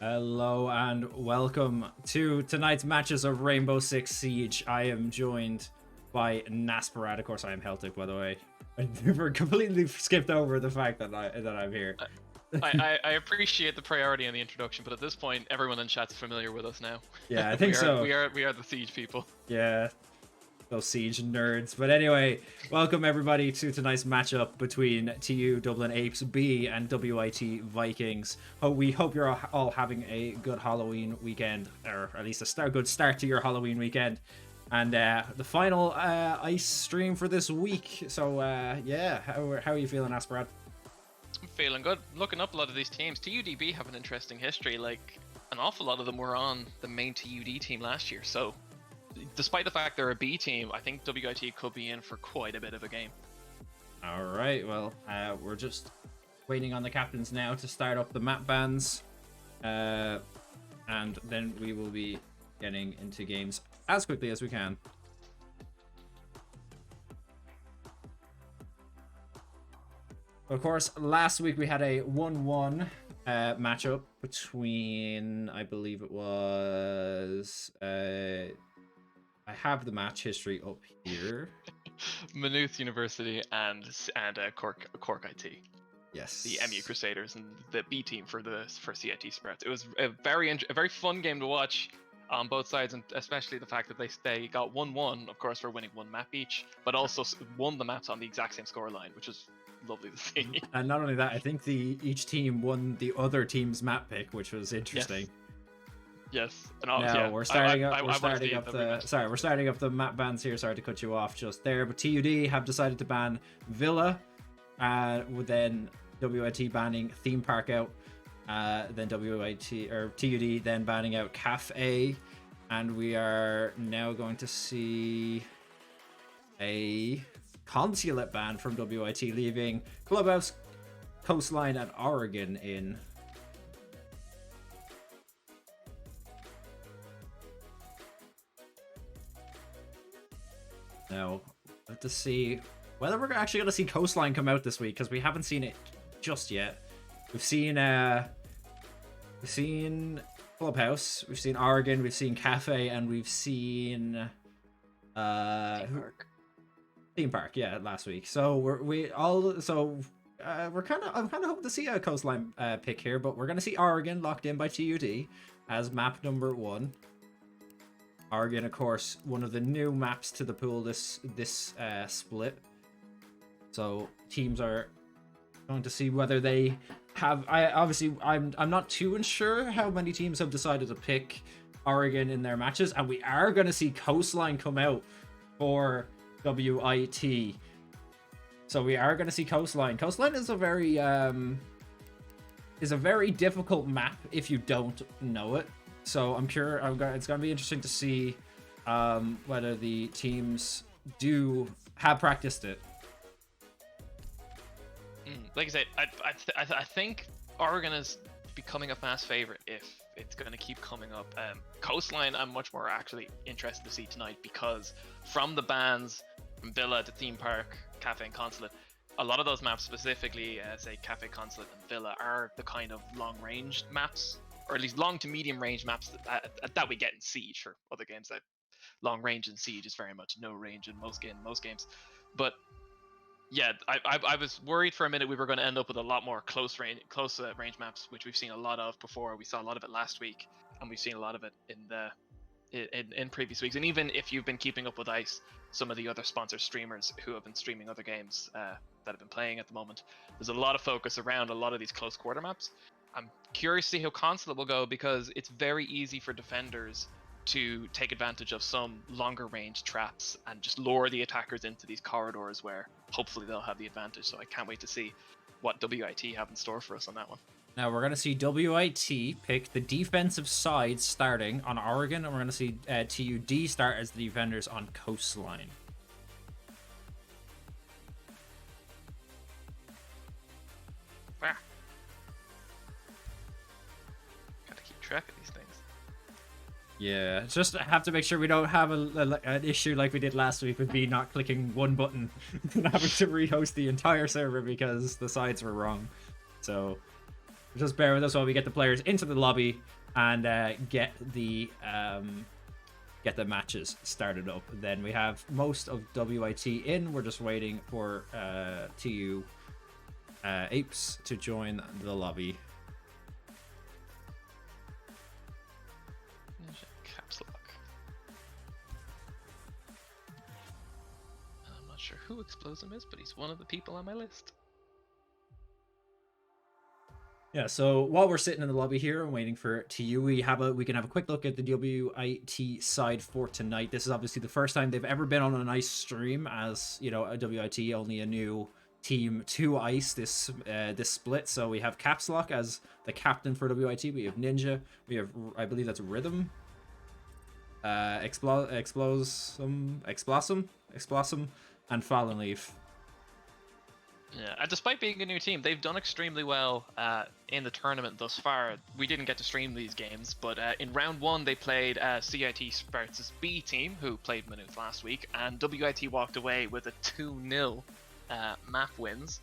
Hello and welcome to tonight's matches of Rainbow Six Siege. I am joined by Nasparad. Of course, I am Celtic, by the way. We're completely skipped over the fact that I'm here. I appreciate the priority in the introduction, but at this point, everyone in chat's familiar with us now. Yeah, I think so. We are the Siege people. Yeah, those Siege nerds. But anyway, welcome everybody to tonight's matchup between TU Dublin Apes B and WIT Vikings. We hope you're all having a good Halloween weekend, or at least a good start to your Halloween weekend. And the final ice stream for this week. So yeah, how are you feeling, Asparad? I'm feeling good. Looking up a lot of these teams, TUDB have an interesting history. Like, an awful lot of them were on the main TUD team last year. So, despite the fact they're a B team, I think WIT could be in for quite a bit of a game. All right, well, we're just waiting on the captains now to start up the map bans. And then we will be getting into games as quickly as we can. Of course, last week we had a 1-1 matchup between, I believe it was, I have the match history up here. Maynooth University and Cork IT. Yes. The MU Crusaders and the B team for CIT Sprouts. It was a very fun game to watch on both sides, and especially the fact that they got 1-1, of course, for winning one map each, but also won the maps on the exact same scoreline, which is lovely to see. And not only that, I think each team won the other team's map pick, which was interesting. Yes. And now yeah, we're starting up the map bans here. Sorry to cut you off just there, but TUD have decided to ban Villa, with then WIT banning Theme Park out, then TUD then banning out Cafe, and we are now going to see a Consulate ban from WIT, leaving Clubhouse, Coastline, and Oregon in. Now, let's to see whether we're actually going to see Coastline come out this week, because we haven't seen it just yet. We've seen Clubhouse, we've seen Oregon, we've seen Cafe, and we've seen Theme Park, yeah, last week. So I'm kind of hoping to see a Coastline pick here, but we're gonna see Oregon locked in by TUD as map number 1. Oregon, of course, one of the new maps to the pool this split. So teams are going to see whether they have. I'm not too unsure how many teams have decided to pick Oregon in their matches, and we are going to see Coastline come out for WIT. So we are going to see Coastline. Coastline is a very difficult map if you don't know it. So it's going to be interesting to see whether the teams have practiced it. Like I said, I think Oregon is becoming a fast favorite if it's going to keep coming up. Coastline, I'm much more actually interested to see tonight, because from the bans from Villa to Theme Park, Cafe, and Consulate, a lot of those maps, specifically say Cafe, Consulate, and Villa, are the kind of long-range maps, or at least long to medium range maps that we get in Siege. For other games, that long range in Siege is very much no range in most games. But yeah, I was worried for a minute we were going to end up with a lot more close range maps, which we've seen a lot of before. We saw a lot of it last week, and we've seen a lot of it in previous weeks. And even if you've been keeping up with ICE, some of the other sponsor streamers who have been streaming other games that have been playing at the moment, there's a lot of focus around a lot of these close quarter maps. I'm curious to see how Consulate will go, because it's very easy for defenders to take advantage of some longer range traps and just lure the attackers into these corridors where hopefully they'll have the advantage. So I can't wait to see what WIT have in store for us on that one. Now we're going to see WIT pick the defensive side starting on Oregon, and we're going to see TUD start as the defenders on Coastline. Got to keep track of these things. Yeah, just have to make sure we don't have an issue like we did last week with me not clicking one button and having to rehost the entire server because the sides were wrong. So Just bear with us while we get the players into the lobby and get the matches started up. Then we have most of WIT in. We're just waiting for TU Apes to join the lobby. Caps lock. I'm not sure who Explosum is, but he's one of the people on my list. Yeah, so while we're sitting in the lobby here and waiting for TU, we can have a quick look at the WIT side for tonight. This is obviously the first time they've ever been on an ice stream, as you know, a WIT only a new team to ice this split. So we have Caps Lock as the captain for WIT. We have Ninja. We have, I believe that's Rhythm. Explosum, and Fallen Leaf. Yeah, and despite being a new team, they've done extremely well in the tournament thus far. We didn't get to stream these games, but in round one they played CIT Sparks' B team, who played Maynooth last week, and WIT walked away with a 2-0 map wins.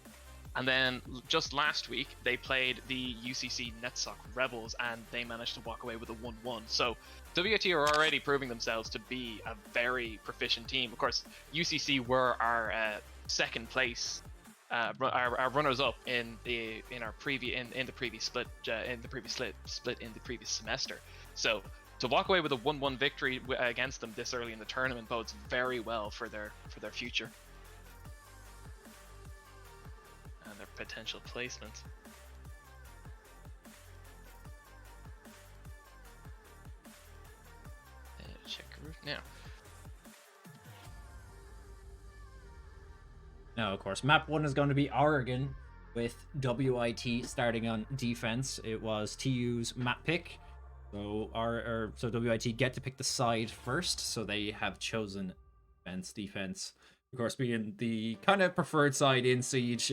And then just last week they played the UCC NetSoc Rebels, and they managed to walk away with a 1-1. So WIT are already proving themselves to be a very proficient team. Of course, UCC were our second place. Our runners-up in the previous split in the previous semester. So to walk away with a 1-1 victory against them this early in the tournament bodes very well for their future and their potential placement. Check route now. Now, of course, map 1 is going to be Oregon, with WIT starting on defense. It was TU's map pick, so WIT get to pick the side first, so they have chosen defense. Of course, being the kind of preferred side in Siege,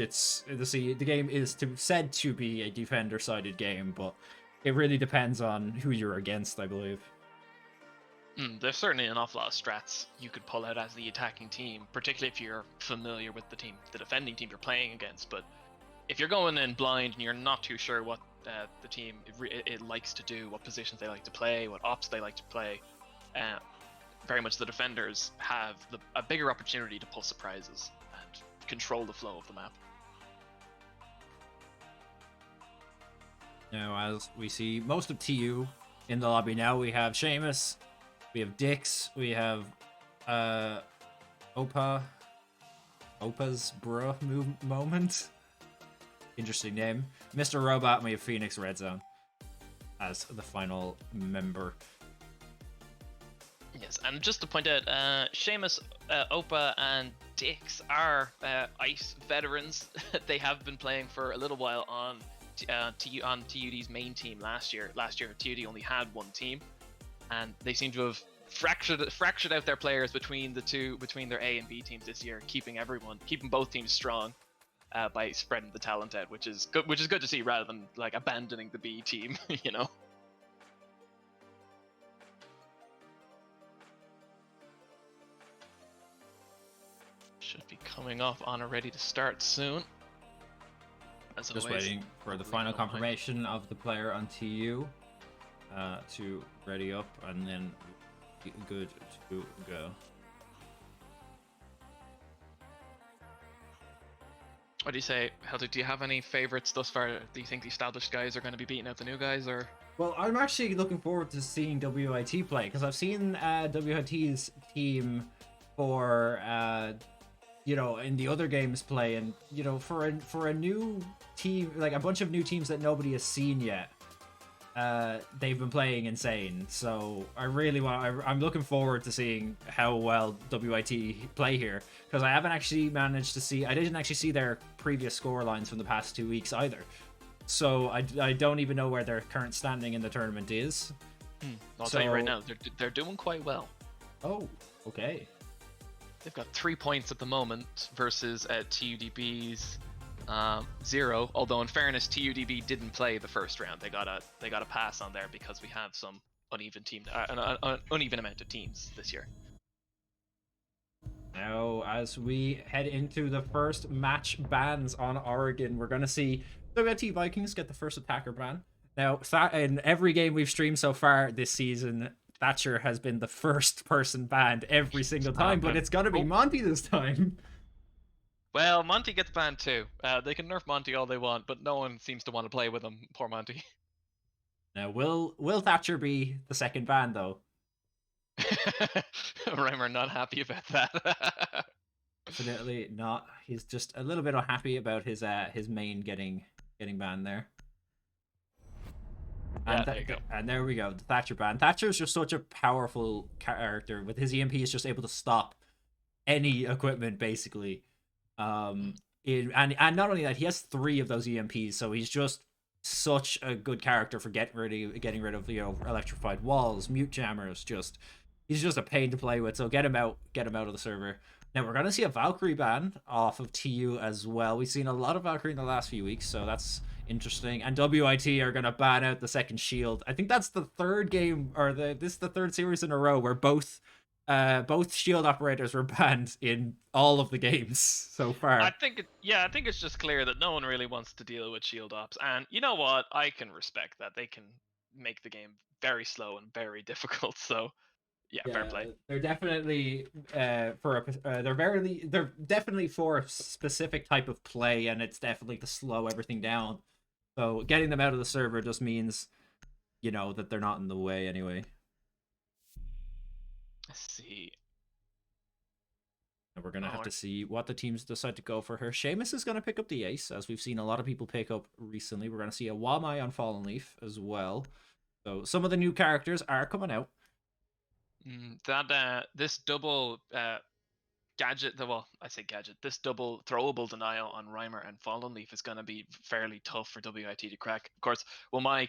the game is said to be a defender-sided game, but it really depends on who you're against, I believe. There's certainly an awful lot of strats you could pull out as the attacking team, particularly if you're familiar with the defending team you're playing against. But if you're going in blind and you're not too sure what the team it likes to do, what positions they like to play, what ops they like to play, very much the defenders have a bigger opportunity to pull surprises and control the flow of the map. Now, as we see most of TU in the lobby now, we have Seamus, we have Dix, we have Opa's bruh moment. Interesting name. Mr. Robot, and we have Phoenix Red Zone as the final member. Yes, and just to point out, Seamus, Opa, and Dix are ICE veterans. They have been playing for a little while on TUD's main team last year. Last year, TUD only had one team, and they seem to have fractured out their players between their A and B teams this year, keeping both teams strong by spreading the talent out, which is good to see, rather than like abandoning the B team, you know. Should be coming off on and ready to start soon. As Just always, waiting for the final confirmation of the player on TU to ready up, and then good to go. What do you say, Helder? Do you have any favorites thus far? Do you think the established guys are going to be beating out the new guys, or? Well, I'm actually looking forward to seeing WIT play, because I've seen WIT's team for in the other games play, and for a new team, like a bunch of new teams that nobody has seen yet, they've been playing insane. So I'm looking forward to seeing how well WIT play here, because I didn't actually see their previous score lines from the past 2 weeks either. So I don't even know where their current standing in the tournament is. I'll tell you right now, they're doing quite well. Oh, okay. They've got 3 points at the moment versus TUDB's 0. Although in fairness, TUDB didn't play the first round. They got a pass on there because we have some uneven uneven amount of teams this year. Now, as we head into the first match bans on Oregon, we're going to see WT Vikings get the first attacker ban. Now, in every game we've streamed so far this season, Thatcher has been the first person banned every single time, but it's going to be Monty this time. Well, Monty gets banned too. They can nerf Monty all they want, but no one seems to want to play with him. Poor Monty. Now, will Thatcher be the second ban, though? Reimer not happy about that. Definitely not. He's just a little bit unhappy about his main getting banned there. And, there you go. And there we go, the Thatcher ban. Thatcher is just such a powerful character. With his EMP, he's just able to stop any equipment, basically. And not only that, he has 3 of those EMPs, so he's just such a good character for getting rid of electrified walls, mute jammers. He's just a pain to play with. So get him out of the server. Now we're gonna see a Valkyrie ban off of TU as well. We've seen a lot of Valkyrie in the last few weeks, so that's interesting. And WIT are gonna ban out the second shield. I think that's the third game, or this is the third series in a row where both shield operators were banned in all of the games so far. I think it's just clear that no one really wants to deal with shield ops, and you know what? I can respect that. They can make the game very slow and very difficult. So yeah, fair play. They're definitely they're definitely for a specific type of play, and it's definitely to slow everything down. So getting them out of the server just means, that they're not in the way anyway. Let's see. And we're gonna have to see what the teams decide to go for here. Seamus is gonna pick up the ace, as we've seen a lot of people pick up recently. We're gonna see a Wamai on Fallen Leaf as well. So some of the new characters are coming out. This double gadget, this double throwable denial on Reimer and Fallen Leaf is going to be fairly tough for WIT to crack. Of course, Wamai's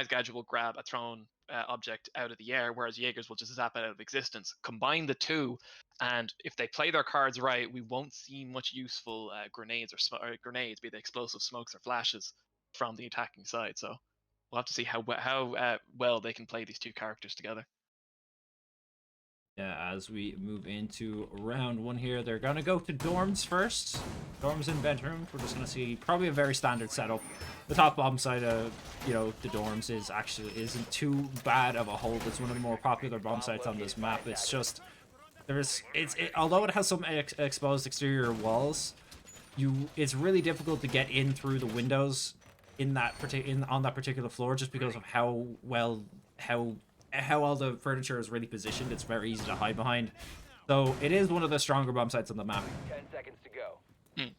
gadget will grab a thrown object out of the air, whereas Jaeger's will just zap it out of existence. Combine the two, and if they play their cards right, we won't see much useful grenades, be they explosive smokes or flashes, from the attacking side. So we'll have to see how well they can play these two characters together. Yeah, as we move into round 1 here, they're gonna go to dorms first. Dorms and bedrooms. We're just gonna see probably a very standard setup. The top bomb side of the dorms isn't too bad of a hold. It's one of the more popular bomb sites on this map. It's just although it has some exposed exterior walls, it's really difficult to get in through the windows on that particular floor, just because of how all the furniture is really positioned. It's very easy to hide behind. So it is one of the stronger bomb sites on the map. 10 seconds to go.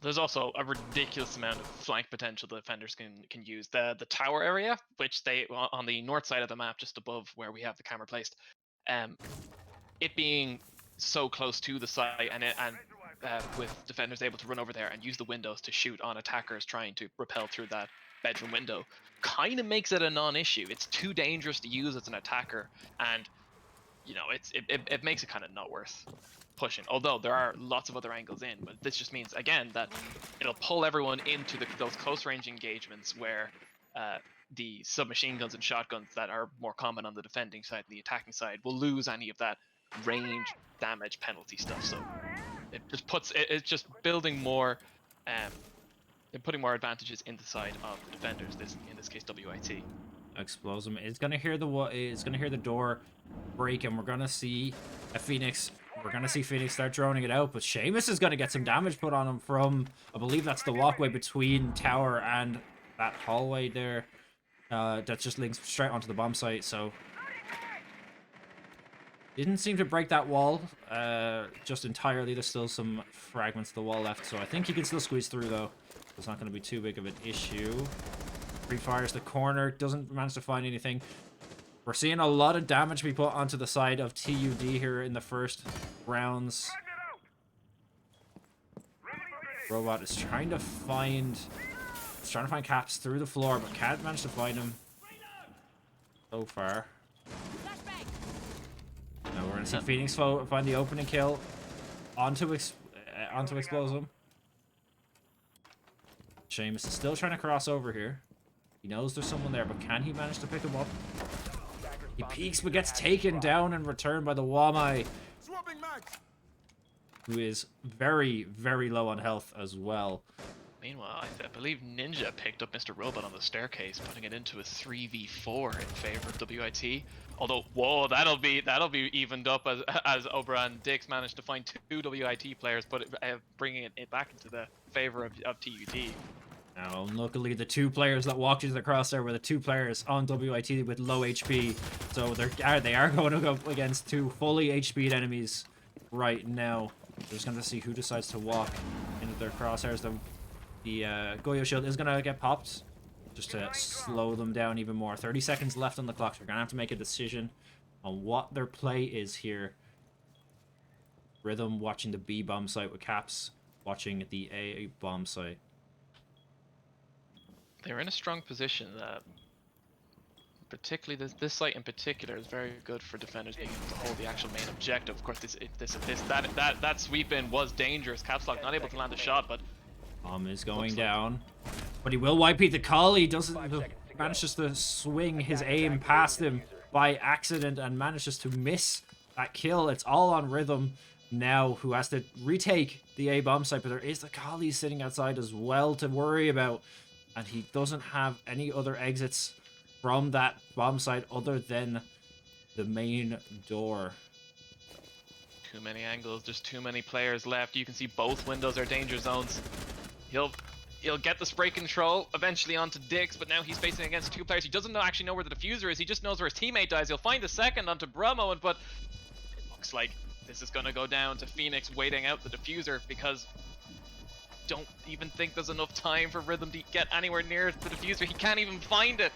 There's also a ridiculous amount of flank potential the defenders can use. The tower area, which they on the north side of the map, just above where we have the camera placed, it being so close to the site, and with defenders able to run over there and use the windows to shoot on attackers trying to rappel through that bedroom window, kind of makes it a non-issue. It's too dangerous to use as an attacker, and it makes it kind of not worth pushing. Although there are lots of other angles in, but this just means again that it'll pull everyone into those close range engagements where the submachine guns and shotguns that are more common on the defending side and the attacking side will lose any of that range damage penalty stuff. So it's just building more and putting more advantages in the side of the defenders. In this case, WIT. Explosive is gonna hear the door break, and we're gonna see a Phoenix. We're gonna see Phoenix start droning it out, but Seamus is gonna get some damage put on him from, I believe that's the walkway between tower and that hallway there. That just links straight onto the bomb site. So didn't seem to break that wall just entirely. There's still some fragments of the wall left, so I think he can still squeeze through though. It's not going to be too big of an issue. Pre-fires the corner, doesn't manage to find anything. We're seeing a lot of damage be put onto the side of TUD here in the first rounds. Robot is trying to find Caps through the floor, but can't manage to find him so far. Now we're gonna see Phoenix find the opening kill onto Explosive. Seamus is still trying to cross over here. He knows there's someone there, but can he manage to pick him up? He peeks but gets taken down in return by the Wamai. who is very, very low on health as well. Meanwhile, I believe Ninja picked up Mr. Robot on the staircase, putting it into a 3v4 in favor of WIT. Although, whoa, that'll be evened up as Obra and Dix managed to find 2 WIT players, but bringing it back into the favor of TUD. Now, luckily, the 2 players that walked into the crosshair were the 2 players on WIT with low HP, so they are going to go up against 2 fully HP'd enemies right now. We're just going to see who decides to walk into their crosshairs. The Goyo shield is going to get popped just to slow them down even more. 30 seconds left on the clock, so we're going to have to make a decision on what their play is here. Rhythm watching the B bomb site with Caps watching the A bomb site. They're in a strong position. Particularly this site in particular is very good for defenders being able to hold the actual main objective. Of course, that sweep in was dangerous. Capslock not able to land a shot, but Bomb is going down, but he will wipe the Kali. Doesn't manages to swing his aim past him by accident and manages to miss that kill. It's all on Rhythm now, who has to retake the A bomb site, but there is the Kali sitting outside as well to worry about, and he doesn't have any other exits from that bomb site other than the main door. Too many angles, there's too many players left. You can see both windows are danger zones. He'll get the spray control eventually onto Dix, but now he's facing against 2 players. He doesn't actually know where the diffuser is. He just knows where his teammate dies. He'll find the second onto Bromo, but it looks like this is going to go down to Phoenix waiting out the diffuser, because don't even think there's enough time for Rhythm to get anywhere near the diffuser. He can't even find it.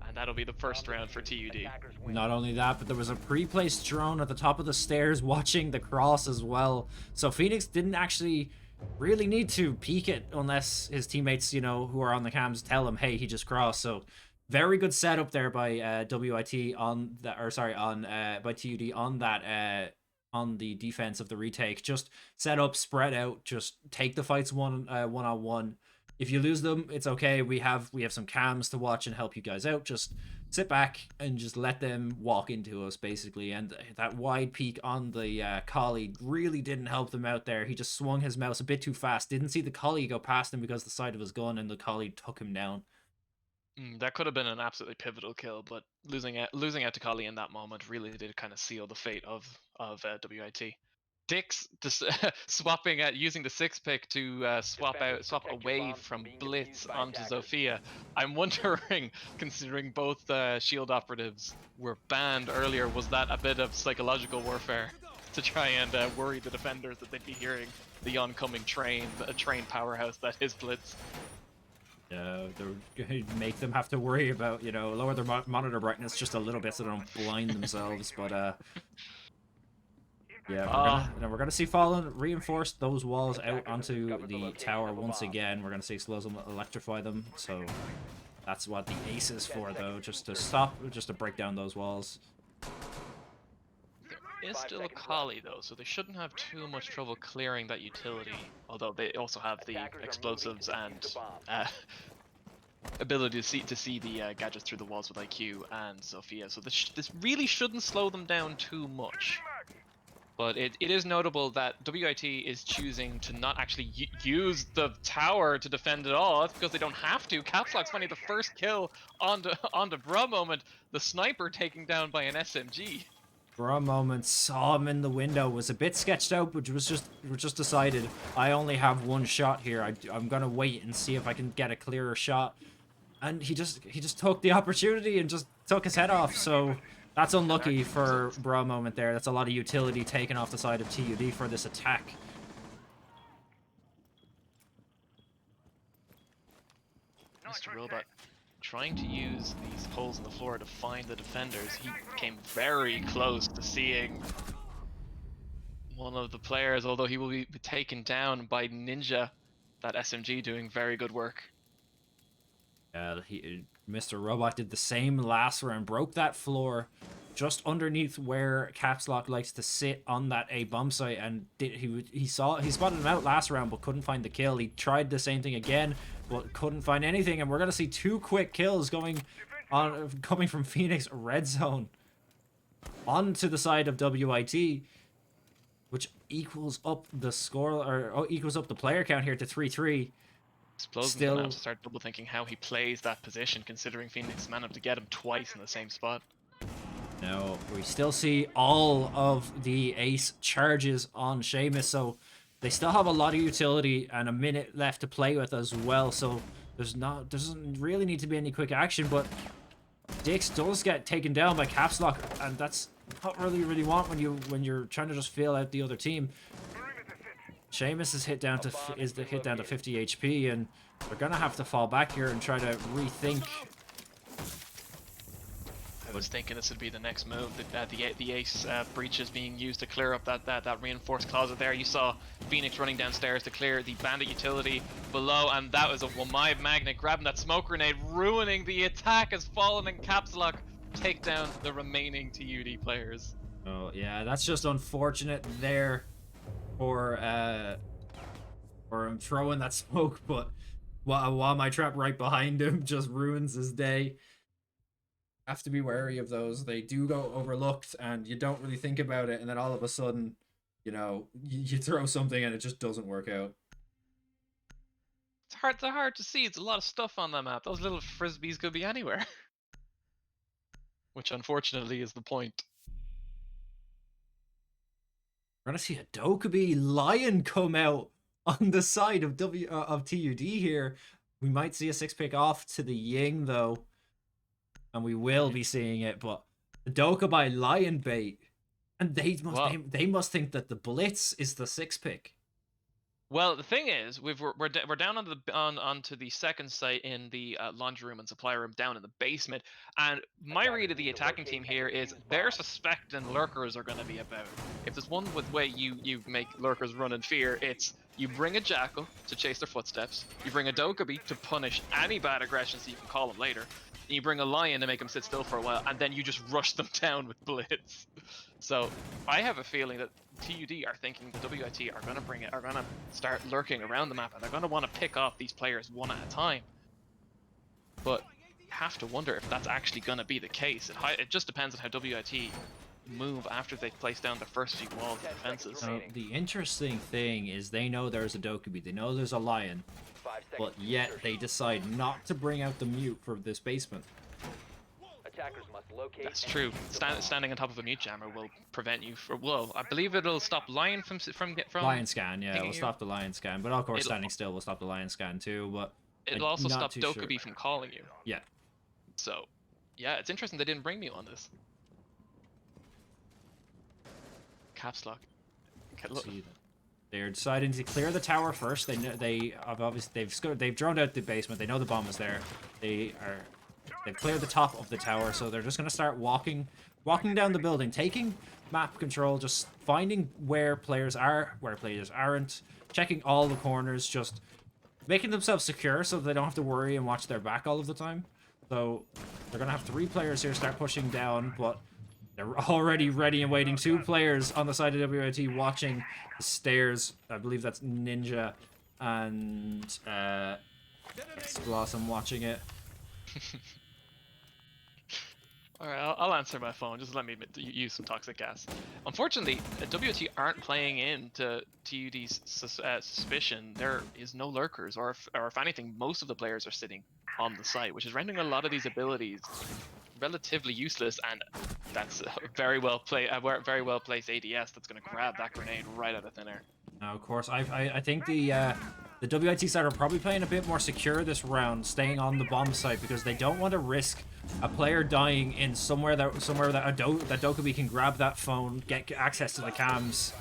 And that'll be the first round for TUD. Not only that, but there was a pre-placed drone at the top of the stairs watching the cross as well. So Phoenix didn't actually really need to peek it unless his teammates, you know, who are on the cams tell him, hey, he just crossed. So very good setup there by WIT on that, or sorry, on by TUD on that on the defense of the retake. Just set up, spread out, just take the fights one on one. If you lose them, it's okay. We have some cams to watch and help you guys out. Just sit back and just let them walk into us, basically. And that wide peak on the Kali really didn't help them out there. He just swung his mouse a bit too fast. Didn't see the Kali go past him because of the side of his gun, and the Kali took him down. That could have been an absolutely pivotal kill, but losing out to Kali in that moment really did kind of seal the fate of WIT. Dix just swapping using the 6-pick to swap away from Blitz onto Zofia. I'm wondering, considering both shield operatives were banned earlier, was that a bit of psychological warfare to try and worry the defenders that they'd be hearing the oncoming train, a train powerhouse that is Blitz? They're gonna make them have to worry about, you know, lower their monitor brightness just a little bit so they don't blind themselves, but yeah, we're gonna see Fallen reinforce those walls out onto the tower once again. We're gonna see Explosive electrify them, so that's what the ace is for, though, just to break down those walls. There is still a Kali though, so they shouldn't have too much trouble clearing that utility, although they also have the explosives and ability to see the gadgets through the walls with IQ and Zofia, so this really shouldn't slow them down too much. But it is notable that WIT is choosing to not actually use the tower to defend at all. That's because they don't have to. Capslock's finding the first kill onto Bra Moment, the sniper taken down by an SMG. Bra Moment saw him in the window, was a bit sketched out, but was just decided, I only have one shot here. I'm gonna wait and see if I can get a clearer shot. And he just took the opportunity and just took his head off, so that's unlucky for Bra Moment there. That's a lot of utility taken off the side of TUD for this attack. Mr. Robot trying to use these holes in the floor to find the defenders. He came very close to seeing one of the players, although he will be taken down by Ninja. That SMG doing very good work. Mr. Robot did the same last round, broke that floor just underneath where Capslock likes to sit on that A bomb site, and he spotted him out last round but couldn't find the kill. He tried the same thing again but couldn't find anything, and we're gonna see 2 quick kills coming from Phoenix red zone onto the side of WIT. which equals up the score, or equals up the player count here to 3-3. Explosion's Still- gonna have to start double thinking how he plays that position, considering Phoenix managed to get him twice in the same spot. No, we still see all of the ace charges on Seamus, so they still have a lot of utility and a minute left to play with as well. So doesn't really need to be any quick action, but Dix does get taken down by Caps Lock, and that's not really want when you're trying to just feel out the other team. Seamus is hit down to 50 HP, and they're gonna have to fall back here and try to rethink. I was thinking this would be the next move. The ace breaches being used to clear up that reinforced closet there. You saw Phoenix running downstairs to clear the bandit utility below, and that was a Wamai Magnet grabbing that smoke grenade, ruining the attack as Fallen and Caps Lock take down the remaining TUD players. Oh yeah, that's just unfortunate there for him throwing that smoke, but while my trap right behind him just ruins his day. Have to be wary of those. They do go overlooked, and you don't really think about it, and then all of a sudden, you know, you throw something and it just doesn't work out. They're hard to see. It's a lot of stuff on the map. Those little frisbees could be anywhere. Which unfortunately is the point. We're gonna see a Dokkaebi Lion come out on the side of TUD here. We might see a 6-pick off to the Ying though. And we will be seeing it, but the Dokkaebi Lion bait, and they must think that the Blitz is the 6-pick. Well, the thing is, we're down onto the second site in the laundry room and supply room down in the basement, and my read of the attacking team here is they're suspecting lurkers are going to be about. If there's one way you make lurkers run in fear, it's you bring a jackal to chase their footsteps, you bring a Dokkaebi to punish any bad aggression so you can call them later, and you bring a lion to make them sit still for a while, and then you just rush them down with blitz. So I have a feeling that TUD are thinking the WIT are gonna start lurking around the map, and they're gonna want to pick off these players one at a time. But have to wonder if that's actually gonna be the case. It just depends on how WIT move after they place down the first few walls of defenses. So the interesting thing is they know there's a Dokkaebi, they know there's a lion, but yet they decide not to bring out the mute for this basement. Attackers must locate. That's true. Standing on top of a mute jammer will prevent you from. Well, I believe it'll stop lion from lion scan. Yeah, it'll you. stop the lion scan, but of course standing still will stop the lion scan too. But it'll also stop Dokkaebi from calling you. Yeah. So, yeah, it's interesting they didn't bring me on this. Caps lock. They're deciding to clear the tower first. They've droned out the basement. They know the bomb is there. They've cleared the top of the tower, so they're just gonna start walking down the building, taking map control, just finding where players are, where players aren't, checking all the corners, just making themselves secure so they don't have to worry and watch their back all of the time. So they're gonna have 3 players here start pushing down, but they're already ready and waiting. 2 players on the side of WIT watching the stairs. I believe that's Ninja and Blossom watching it. Alright, I'll answer my phone. Just let me use some toxic gas. Unfortunately, WT aren't playing into TUD's suspicion. There is no lurkers, or if anything, most of the players are sitting on the site, which is rendering a lot of these abilities relatively useless, and that's a very well placed ADS that's going to grab that grenade right out of thin air. Now, of course, I think the WIT side are probably playing a bit more secure this round, staying on the bomb site, because they don't want to risk a player dying in somewhere that Dokkaebi can grab that phone, get access to the cams.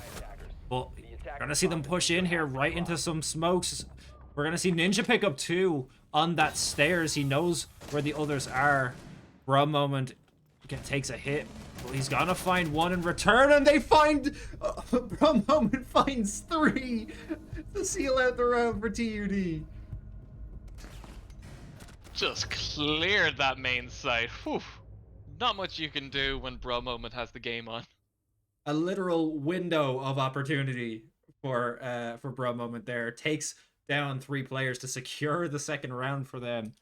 But we're gonna see them push in here right into some smokes. We're gonna see Ninja pick up 2 on that stairs. He knows where the others are. For a moment, takes a hit. Well, he's gonna find 1 in return, and they find... Bro Moment finds 3 to seal out the round for TUD. Just cleared that main site. Whew. Not much you can do when Bro Moment has the game on. A literal window of opportunity for Bro Moment there. Takes down 3 players to secure the second round for them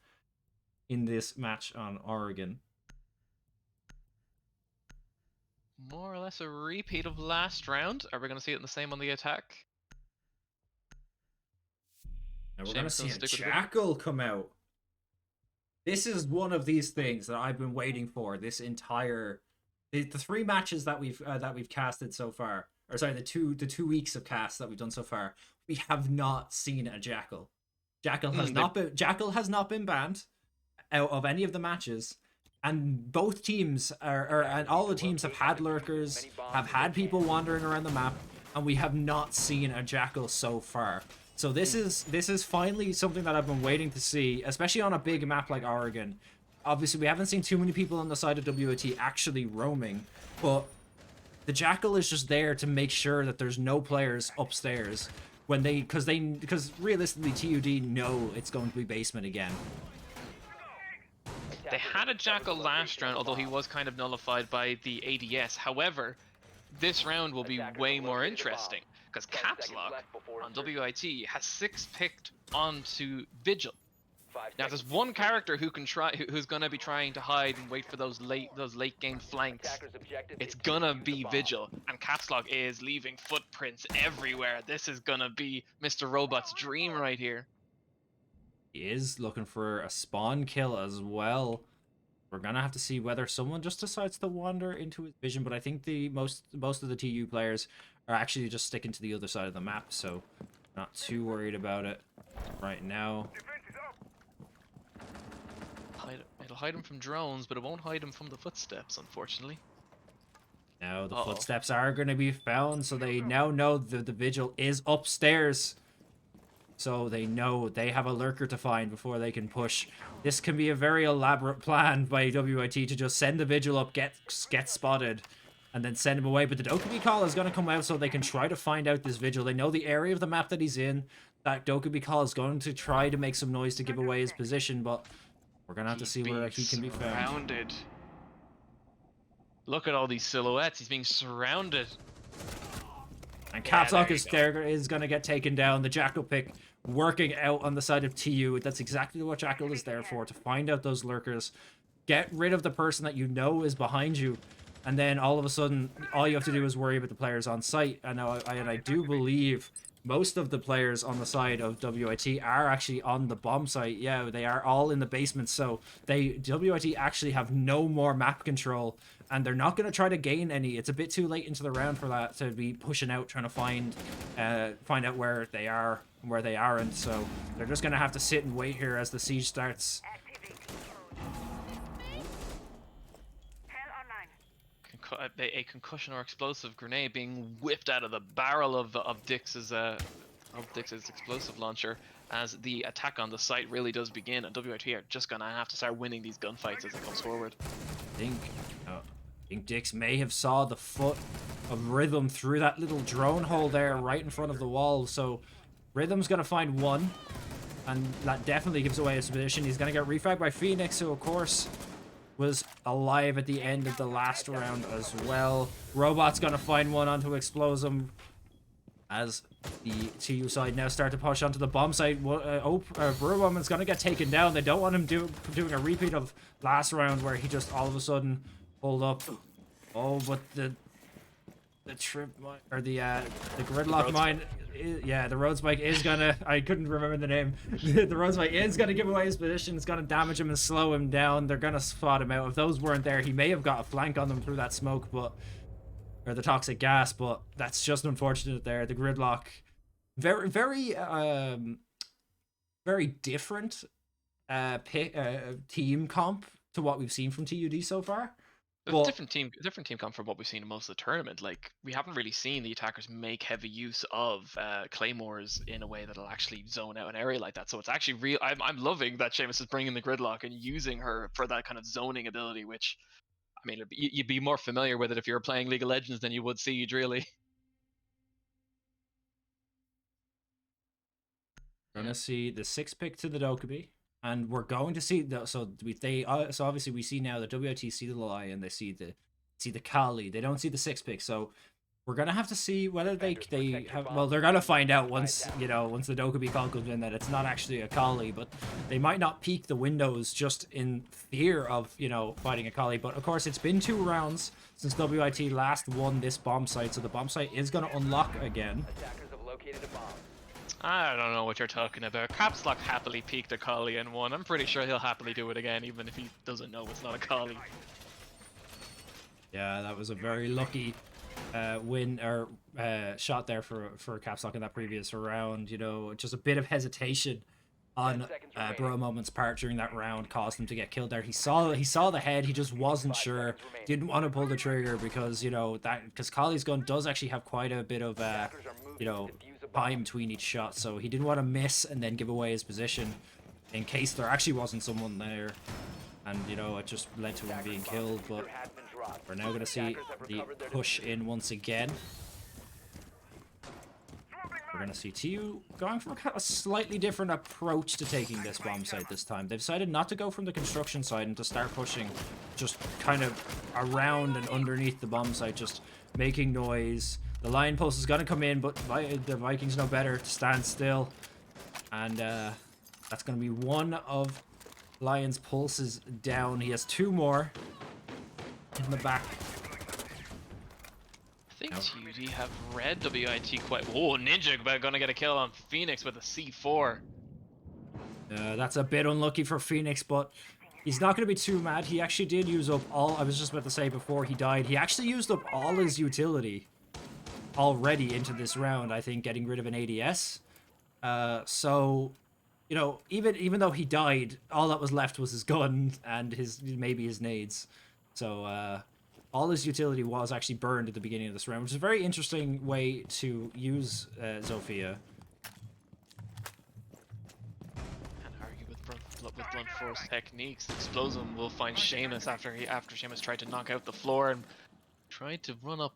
in this match on Oregon. more or less a repeat of last round. Are we going to see it in the same on the attack? And we're going to Seamus see gonna a stick with the Jackal come out. This is one of these things that I've been waiting for this entire the 3 matches that we've casted so far. Or sorry, the 2 weeks of cast that we've done so far. We have not seen a Jackal. Jackal has not been banned out of any of the matches. And both teams and all the teams have had lurkers, have had people wandering around the map, and we have not seen a Jackal so far. So this is finally something that I've been waiting to see, especially on a big map like Oregon. Obviously, we haven't seen too many people on the side of WOT actually roaming, but the Jackal is just there to make sure that there's no players upstairs when because realistically TUD know it's going to be basement again. They had a Jackal last round, although he was kind of nullified by the ADS. However, this round will be way more interesting because Caps Lock on WIT has 6 picked onto Vigil. Now there's one character who can who's gonna be trying to hide and wait for those late game flanks. It's gonna be Vigil, and Caps Lock is leaving footprints everywhere. This is gonna be Mr. Robot's dream right here. He is looking for a spawn kill as well. We're gonna have to see whether someone just decides to wander into his vision, but I think the most of the TU players are actually just sticking to the other side of the map, so not too worried about it right now. It'll hide him from drones, but it won't hide him from the footsteps, unfortunately. Now the footsteps are going to be found, so they now know that the Vigil is upstairs. So they know they have a lurker to find before they can push. This can be a very elaborate plan by WIT to just send the Vigil up, get spotted, and then send him away. But the Dokkaebi call is going to come out so they can try to find out this Vigil. They know the area of the map that he's in. That Dokkaebi call is going to try to make some noise to give away his position, but we're going to have to see where he can be found. Look at all these silhouettes. He's being surrounded. And Caps Lock is going to get taken down. The Jackal pick working out on the side of TU. That's exactly what Jackal is there for, to find out those lurkers. Get rid of the person that you know is behind you. And then all of a sudden, all you have to do is worry about the players on site. And I do believe most of the players on the side of WIT are actually on the bomb site. Yeah, they are all in the basement. So WIT actually have no more map control, and they're not going to try to gain any. It's a bit too late into the round for that to be pushing out, trying to find out where they are and where they aren't. So they're just going to have to sit and wait here as the siege starts. A concussion or explosive grenade being whipped out of the barrel of Dix's explosive launcher as the attack on the site really does begin, and WIT are just gonna have to start winning these gunfights as it comes forward. I think Dix may have saw the foot of Rhythm through that little drone hole there right in front of the wall, so Rhythm's gonna find one, and that definitely gives away his position. He's gonna get refragged by Phoenix, who of course was alive at the end of the last round as well. Robot's gonna find one onto Explosive as the TU side now start to push onto the bomb site. Brewwoman's gonna get taken down. They don't want him doing a repeat of last round where he just all of a sudden pulled up. Oh, but the trip or the gridlock mine. Yeah, the road spike is gonna. I couldn't remember the name. The road spike is gonna give away his position. It's gonna damage him and slow him down. They're gonna spot him out. If those weren't there, he may have got a flank on them through that smoke, or the toxic gas. But that's just unfortunate. There, the gridlock, very, very, very different team comp to what we've seen from TUD so far. Well, different team come from what we've seen in most of the tournament. Like, we haven't really seen the attackers make heavy use of claymores in a way that'll actually zone out an area like that. So it's actually real. I'm loving that Seamus is bringing the gridlock and using her for that kind of zoning ability. Which, I mean, you'd be more familiar with it if you were playing League of Legends than you would Siege, really. We're gonna see the 6 pick to the Dokkaebi. And we're going to see so obviously we see now the WIT see the Lion, they see the Kali, they don't see the 6 pick. So We're gonna have to see whether they Protect your have. bomb. Well, they're gonna find out Buy it once down. once the Dokkaebi call comes in that it's not actually a collie, but they might not peek the windows just in fear of fighting a collie. But of course, it's been 2 rounds since WIT last won this bomb site, so the bomb site is gonna unlock again. Attackers have located a bomb. I don't know what you're talking about. Caps Lock happily peeked a collie and won. I'm pretty sure he'll happily do it again, even if he doesn't know it's not a collie. Yeah, that was a very lucky win or shot there for Caps Lock in that previous round. Just a bit of hesitation on 10 seconds remaining. Bro Moment's part during that round caused him to get killed there. He saw the head, he just wasn't 5 sure, seconds remaining. didn't want to pull the trigger because because Collie's gun does actually have quite a bit of Attackers are moving to defuse a bomb. time between each shot, so he didn't want to miss and then give away his position in case there actually wasn't someone there, and it just led to him being Attackers' killed. bomb But diffuser has been dropped. we're now going to see Attackers have the recovered their push diffuser. in once again. We're going to see TU going for a slightly different approach to taking this bomb site this time. They've decided not to go from the construction side and to start pushing just kind of around and underneath the bomb site, just making noise. The Lion Pulse is going to come in, but the Vikings know better to stand still. And that's going to be one of Lion's Pulses down. He has 2 more in the back. I think TUD have read WIT quite. Whoa, Ninja gonna get a kill on Phoenix with a C4. That's a bit unlucky for Phoenix, but he's not going to be too mad. He actually did use up all... I was just about to say before he died, he actually used up all his utility already into this round, I think, getting rid of an ADS. So, even though he died, all that was left was his gun and maybe his nades. So, all his utility was actually burned at the beginning of this round, which is a very interesting way to use Zofia. Can't argue with blunt force techniques. Explosion will find Seamus after Seamus tried to knock out the floor and tried to run up.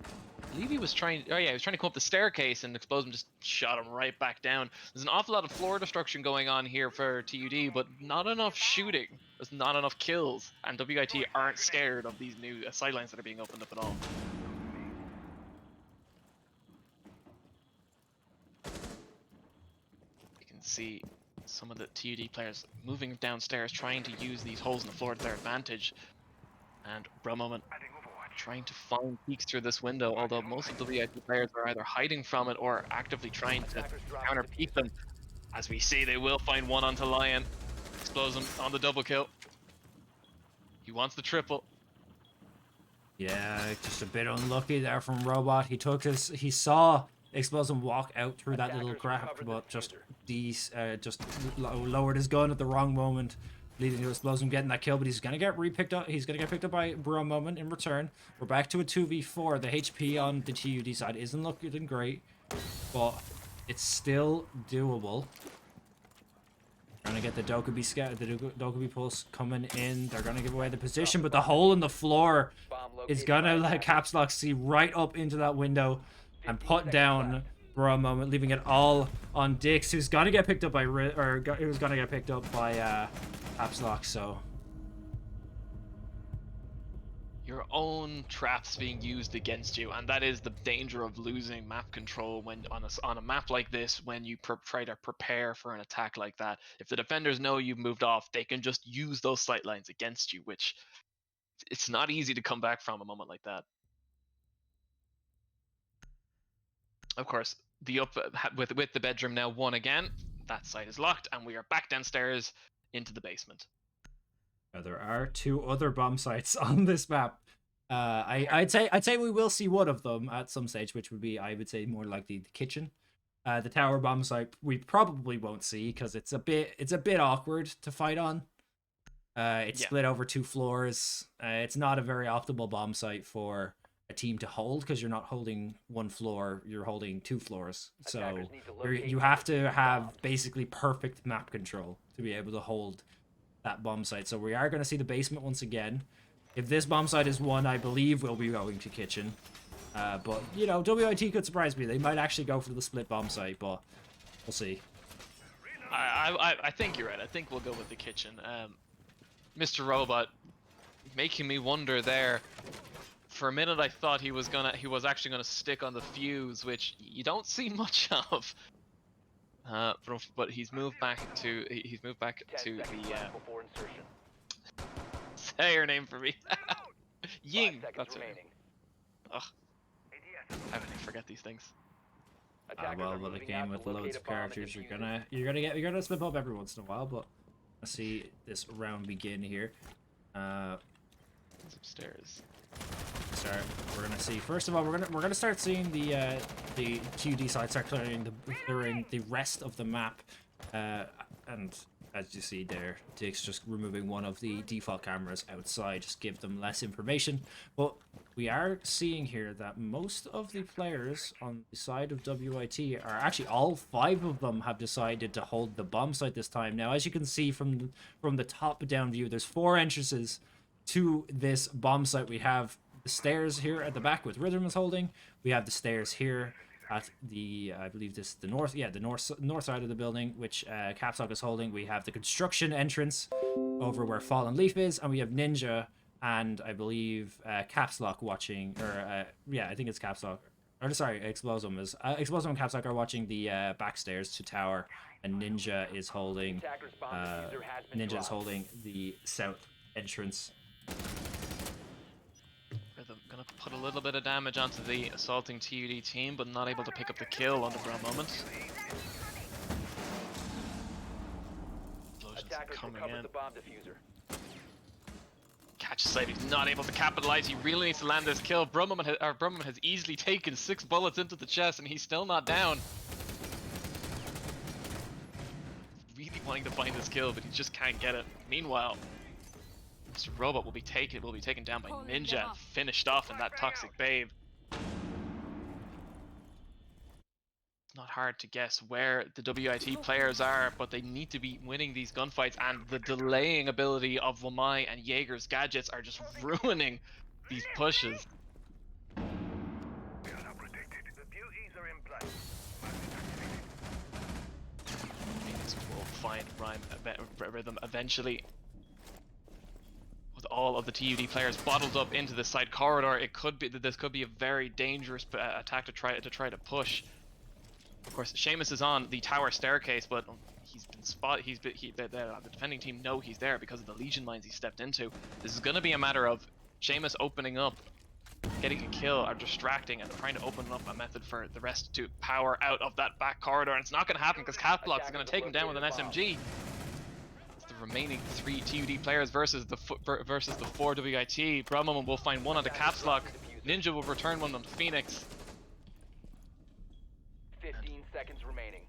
I believe he was trying. Oh yeah, he was trying to come up the staircase, and Explosion just shot him right back down. There's an awful lot of floor destruction going on here for TUD, but not enough shooting. There's not enough kills, and WIT aren't scared of these new sidelines that are being opened up at all. You can see some of the TUD players moving downstairs, trying to use these holes in the floor to their advantage, and Bro Moment trying to find peeks through this window, although most of the WIT players are either hiding from it or actively trying to counter peek them. As we see, they will find one onto Lion. Explosion on the double kill. He wants the triple. Yeah, just a bit unlucky there from Robot. He saw Explosion walk out through that little crack, but just lowered his gun at the wrong moment, leading to Explosion getting that kill. But he's gonna get picked up. He's gonna get picked up by Bro Moment in return. We're back to a 2v4. The HP on the TUD side isn't looking great, but it's still doable. Trying to get the Dokkaebi Pulse coming in. They're gonna give away the position, but the hole in the floor is gonna let Caps Lock see right up into that window and put down for a moment, leaving it all on Dix, who's gonna get picked up by who's gonna get picked up by Caps Lock. So Your own traps being used against you, and that is the danger of losing map control when on a map like this, when you try to prepare for an attack like that. If the defenders know you've moved off, they can just use those sight lines against you, which it's not easy to come back from a moment like that. Of course, with the bedroom now won again, that site is locked, and we are back downstairs into the basement. there are 2 other bomb sites on this map. I'd say we will see one of them at some stage, which would be, I would say, more likely the kitchen. The tower bomb site we probably won't see because it's a bit awkward to fight on. It's split over 2 floors. It's not a very optimal bomb site for a team to hold because you're not holding 1 floor, you're holding 2 floors. So you have to have basically perfect map control to be able to hold that bomb site. So we are going to see the basement once again. If this bomb site is won, I believe we'll be going to kitchen. But, you know, WIT could surprise me. They might actually go for the split bomb site, but we'll see. I think you're right. I think we'll go with the kitchen. Mr. Robot making me wonder there. For a minute, I thought he was actually gonna stick on the fuse, which you don't see much of. But he's moved back to the 10 seconds left before insertion. say her name for me. 5 Ying. seconds That's her. remaining. Ugh. How can I forget these things? Attackers Well, are with a moving game out with to locate loads a of bomb and characters, defuse it. you're gonna slip up every once in a while. But let's see this round begin here. It's upstairs. Start. We're gonna see. First of all, we're gonna start seeing the QD side start clearing the rest of the map, and as you see there, Dick's just removing one of the default cameras outside, just give them less information. But we are seeing here that most of the players on the side of WIT are actually all 5 of them have decided to hold the bomb site this time. Now, as you can see from the top down view, there's 4 entrances to this bomb site. We have the stairs here at the back with Rhythm is holding. We have the stairs here at the I believe this is the north side of the building, which Capstock is holding. We have the construction entrance over where Fallen Leaf is, and we have Ninja and I believe Capstock watching, or I think it's Capstock. Or sorry, Explosum is Explosum and Capstock are watching the back stairs to tower, and Ninja is holding Attacker's bomb diffuser has been Ninja is dropped. holding the south entrance. Rhythm gonna put a little bit of damage onto the assaulting TUD team, but not able to pick up the kill under for a moment. Explosions Attackers coming recovered in. the bomb diffuser. Catch sight, he's not able to capitalize. He really needs to land this kill. Brumman has easily taken 6 bullets into the chest, and he's still not down. Really wanting to find this kill, but he just can't get it. Meanwhile, Mr. Robot will be taken down by Ninja and finished off in that toxic babe. It's not hard to guess where the WIT players are, but they need to be winning these gunfights, and the delaying ability of Lamai and Jaeger's gadgets are just ruining these pushes. Phoenix will find Rhythm eventually. With all of the TUD players bottled up into the side corridor, this could be a very dangerous attack to try to push. Of course, Seamus is on the tower staircase, but he's been spotted. The defending team know he's there because of the Legion mines he stepped into. This is going to be a matter of Seamus opening up, getting a kill, or distracting, and trying to open up a method for the rest to power out of that back corridor. And it's not going to happen because Catblock is going to take him down with an SMG. It's the remaining 3 TUD players versus the 4 WIT. Brahman will find one on the Caps Lock. Ninja will return one on the Phoenix. 15 seconds remaining.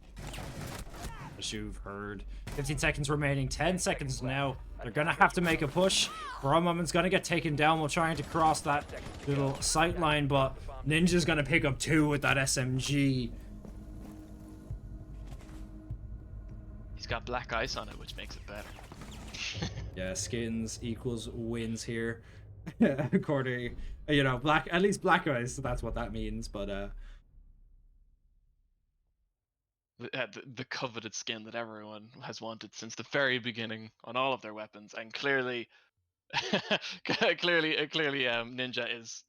As you've heard, 15 seconds remaining, 10 seconds now. They're gonna have to make a push. Brahman's gonna get taken down while trying to cross that little sight line, but Ninja's gonna pick up 2 with that SMG. He's got black ice on it, which makes it better. Yeah, skins equals wins here. According, black, at least black eyes, so that's what that means, but the coveted skin that everyone has wanted since the very beginning on all of their weapons, and clearly Ninja is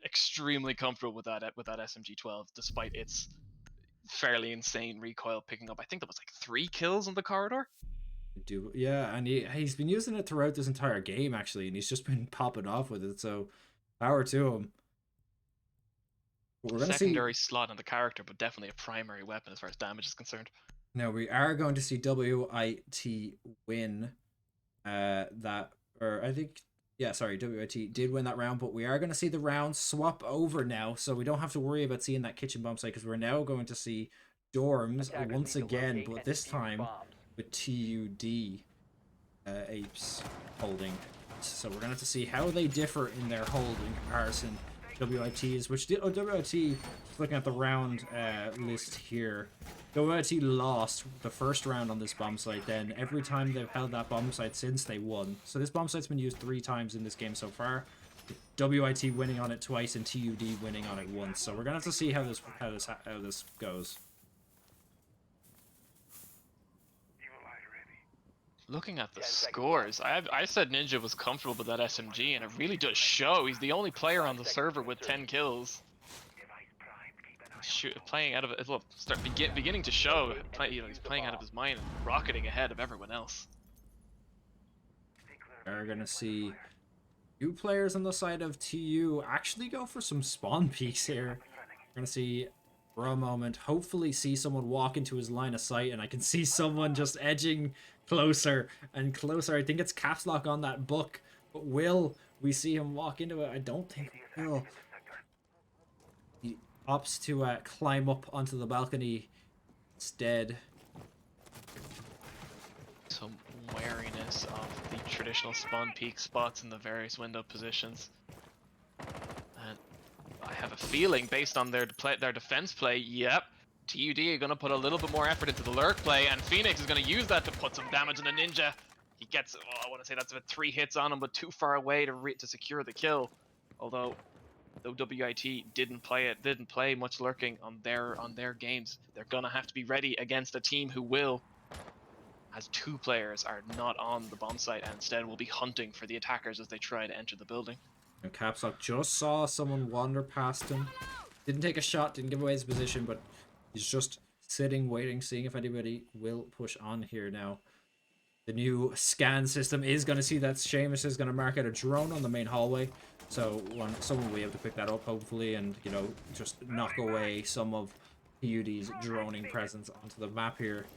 extremely comfortable with that SMG-12, despite its fairly insane recoil, picking up, I think that was like 3 kills in the corridor. yeah, and he's been using it throughout this entire game actually, and he's just been popping off with it, so power to him. But we're gonna Secondary slot on the character, but definitely a primary weapon as far as damage is concerned. Now we are going to see WIT win WIT did win that round, but we are going to see the round swap over now, so we don't have to worry about seeing that kitchen bomb site, because we're now going to see dorms Attackers once need to again, locate but and this defuse time bombs. with TUD apes holding. So we're going to have to see how they differ in their hold in comparison to WIT's, which WIT, looking at the round list here, WIT lost the first round on this bomb site. Then every time they've held that bomb site since, they won. So this bomb site's been used 3 times in this game so far. WIT winning on it twice and TUD winning on it once. So we're gonna have to see how this goes. Looking at the 10 seconds scores, I said Ninja was comfortable with that SMG, and it really does show. He's the only player on the 5 server seconds with to 10 kills. Playing out of it, well, beginning to show. He's playing out of his mind and rocketing ahead of everyone else. We're gonna see 2 players on the side of TU actually go for some spawn peeks here. We're gonna see for a moment, hopefully see someone walk into his line of sight, and I can see someone just edging closer and closer. I think it's caps lock on that book, but will we see him walk into it? I don't think we will. He opts to climb up onto the balcony instead. Some wariness of the traditional spawn peak spots in the various window positions. And I have a feeling, based on their defense play, yep, TUD are going to put a little bit more effort into the lurk play, and Phoenix is going to use that to put some damage on the Ninja. He gets, well, I want to say that's about 3 hits on him, but too far away to secure the kill. Although WIT didn't play much lurking on their games. They're gonna have to be ready against a team who will, as 2 players are not on the bomb site and instead will be hunting for the attackers as they try to enter the building. And caps lock just saw someone wander past him. Didn't take a shot, didn't give away his position, but he's just sitting, waiting, seeing if anybody will push on here now. The new scan system is going to see that Seamus is going to mark out a drone on the main hallway. So someone will be able to pick that up, hopefully, and, you know, just knock away some of PUD's droning presence onto the map here.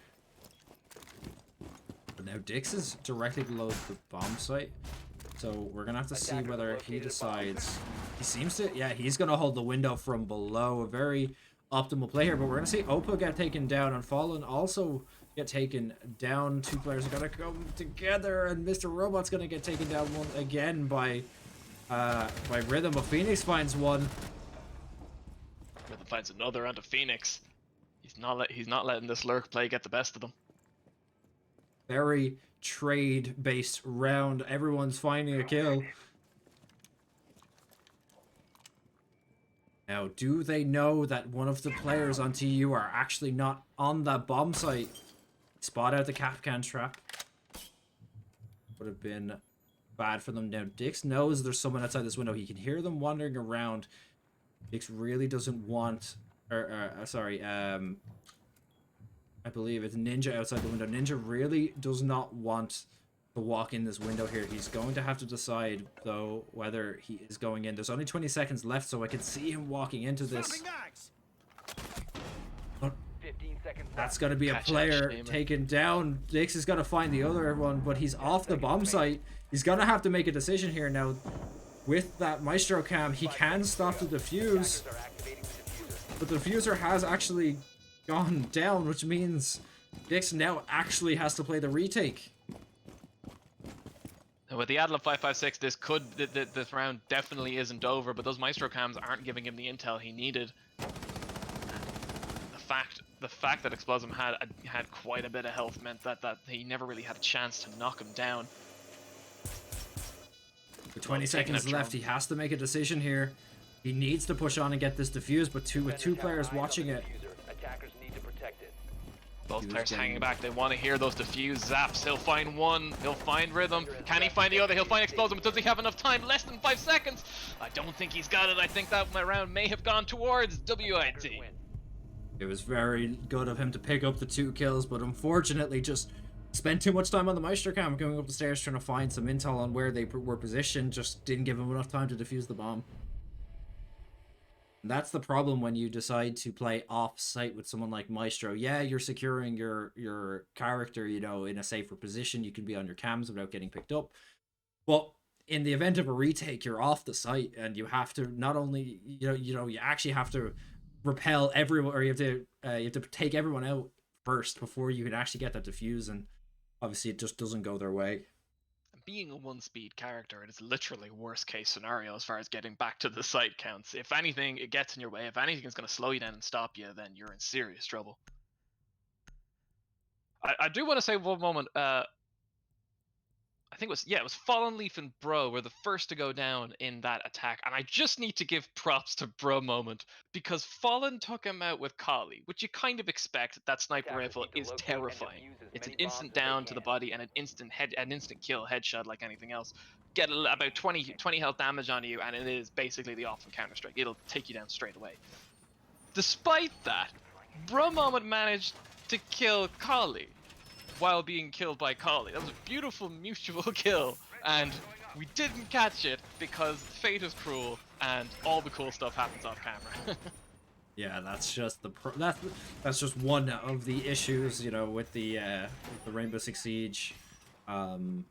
But now Dix is directly below the bomb site. So we're going to have to see whether he decides. He seems to, yeah, he's going to hold the window from below. A very optimal play here, but we're going to see Opa get taken down and Fallen also get taken down. 2 players are going to come together, and Mr. Robot's going to get taken down again by Rhythm. But Phoenix finds one. Rhythm finds another onto Phoenix. He's not letting this lurk play get the best of them. Very trade-based round. Everyone's finding a kill. Now, do they know that one of the players on TU are actually not on that bomb site? Spot out the Kapkan trap. Would have been bad for them. Now, Dix knows there's someone outside this window. He can hear them wandering around. Dix really doesn't want... I believe it's Ninja outside the window. Ninja really does not want to walk in this window here. He's going to have to decide, though, whether he is going in. There's only 20 seconds left, so I can see him walking into this. But 15 seconds. that's going to be a Catch player Shaman. taken down. Dix is going to find the other one, but he's off the bomb site. He's going to have to make a decision here now. With that Maestro cam, he can stop the defuse, Attackers are activating the diffuser. but the diffuser has actually gone down, which means Dix now actually has to play the retake. And with the Adler 556, this round definitely isn't over, but those Maestro cams aren't giving him the intel he needed. The fact that Explosive had quite a bit of health meant that he never really had a chance to knock him down. With 20 taking seconds a left, he drone. has to make a decision here. He needs to push on and get this defused, but with two players Eyes on watching the it. diffuser. Attackers need to protect it. Both He was players getting- hanging back. They want to hear those diffuse zaps. He'll find one. He'll find Rhythm. Can he find the other? He'll find Explosive. But does he have enough time? Less than 5 seconds. I don't think he's got it. I think that round may have gone towards Attackers WIT. win. It was very good of him to pick up the 2 kills, but unfortunately just spent too much time on the Maestro cam going up the stairs trying to find some intel on where they were positioned. Just didn't give him enough time to defuse the bomb. And that's the problem when you decide to play off-site with someone like Maestro. Yeah, you're securing your character, you know, in a safer position. You can be on your cams without getting picked up. But in the event of a retake, you're off the site, and you have to not only, you actually have to repel everyone, or you have to take everyone out first before you can actually get that defuse, and obviously it just doesn't go their way. Being a 1-speed character, it is literally worst case scenario as far as getting back to the site counts. If anything, it gets in your way. If anything is going to slow you down and stop you, then you're in serious trouble. I do want to say one moment. I think it was Fallen Leaf and Bro were the first to go down in that attack, and I just need to give props to Bro Moment because Fallen took him out with Kali, which you kind of expect. That sniper Attackers rifle need to is locate and terrifying. defuse as It's an many bombs instant as they down to the can. body and an instant kill headshot like anything else. Get about 20 health damage on you, and it is basically the off of Counter Strike. It'll take you down straight away. Despite that, Bro Moment managed to kill Kali while being killed by Kali. That was a beautiful mutual kill, and we didn't catch it because fate is cruel and all the cool stuff happens off camera. Yeah, that's just that's just one of the issues, you know, with the Rainbow Six Siege 10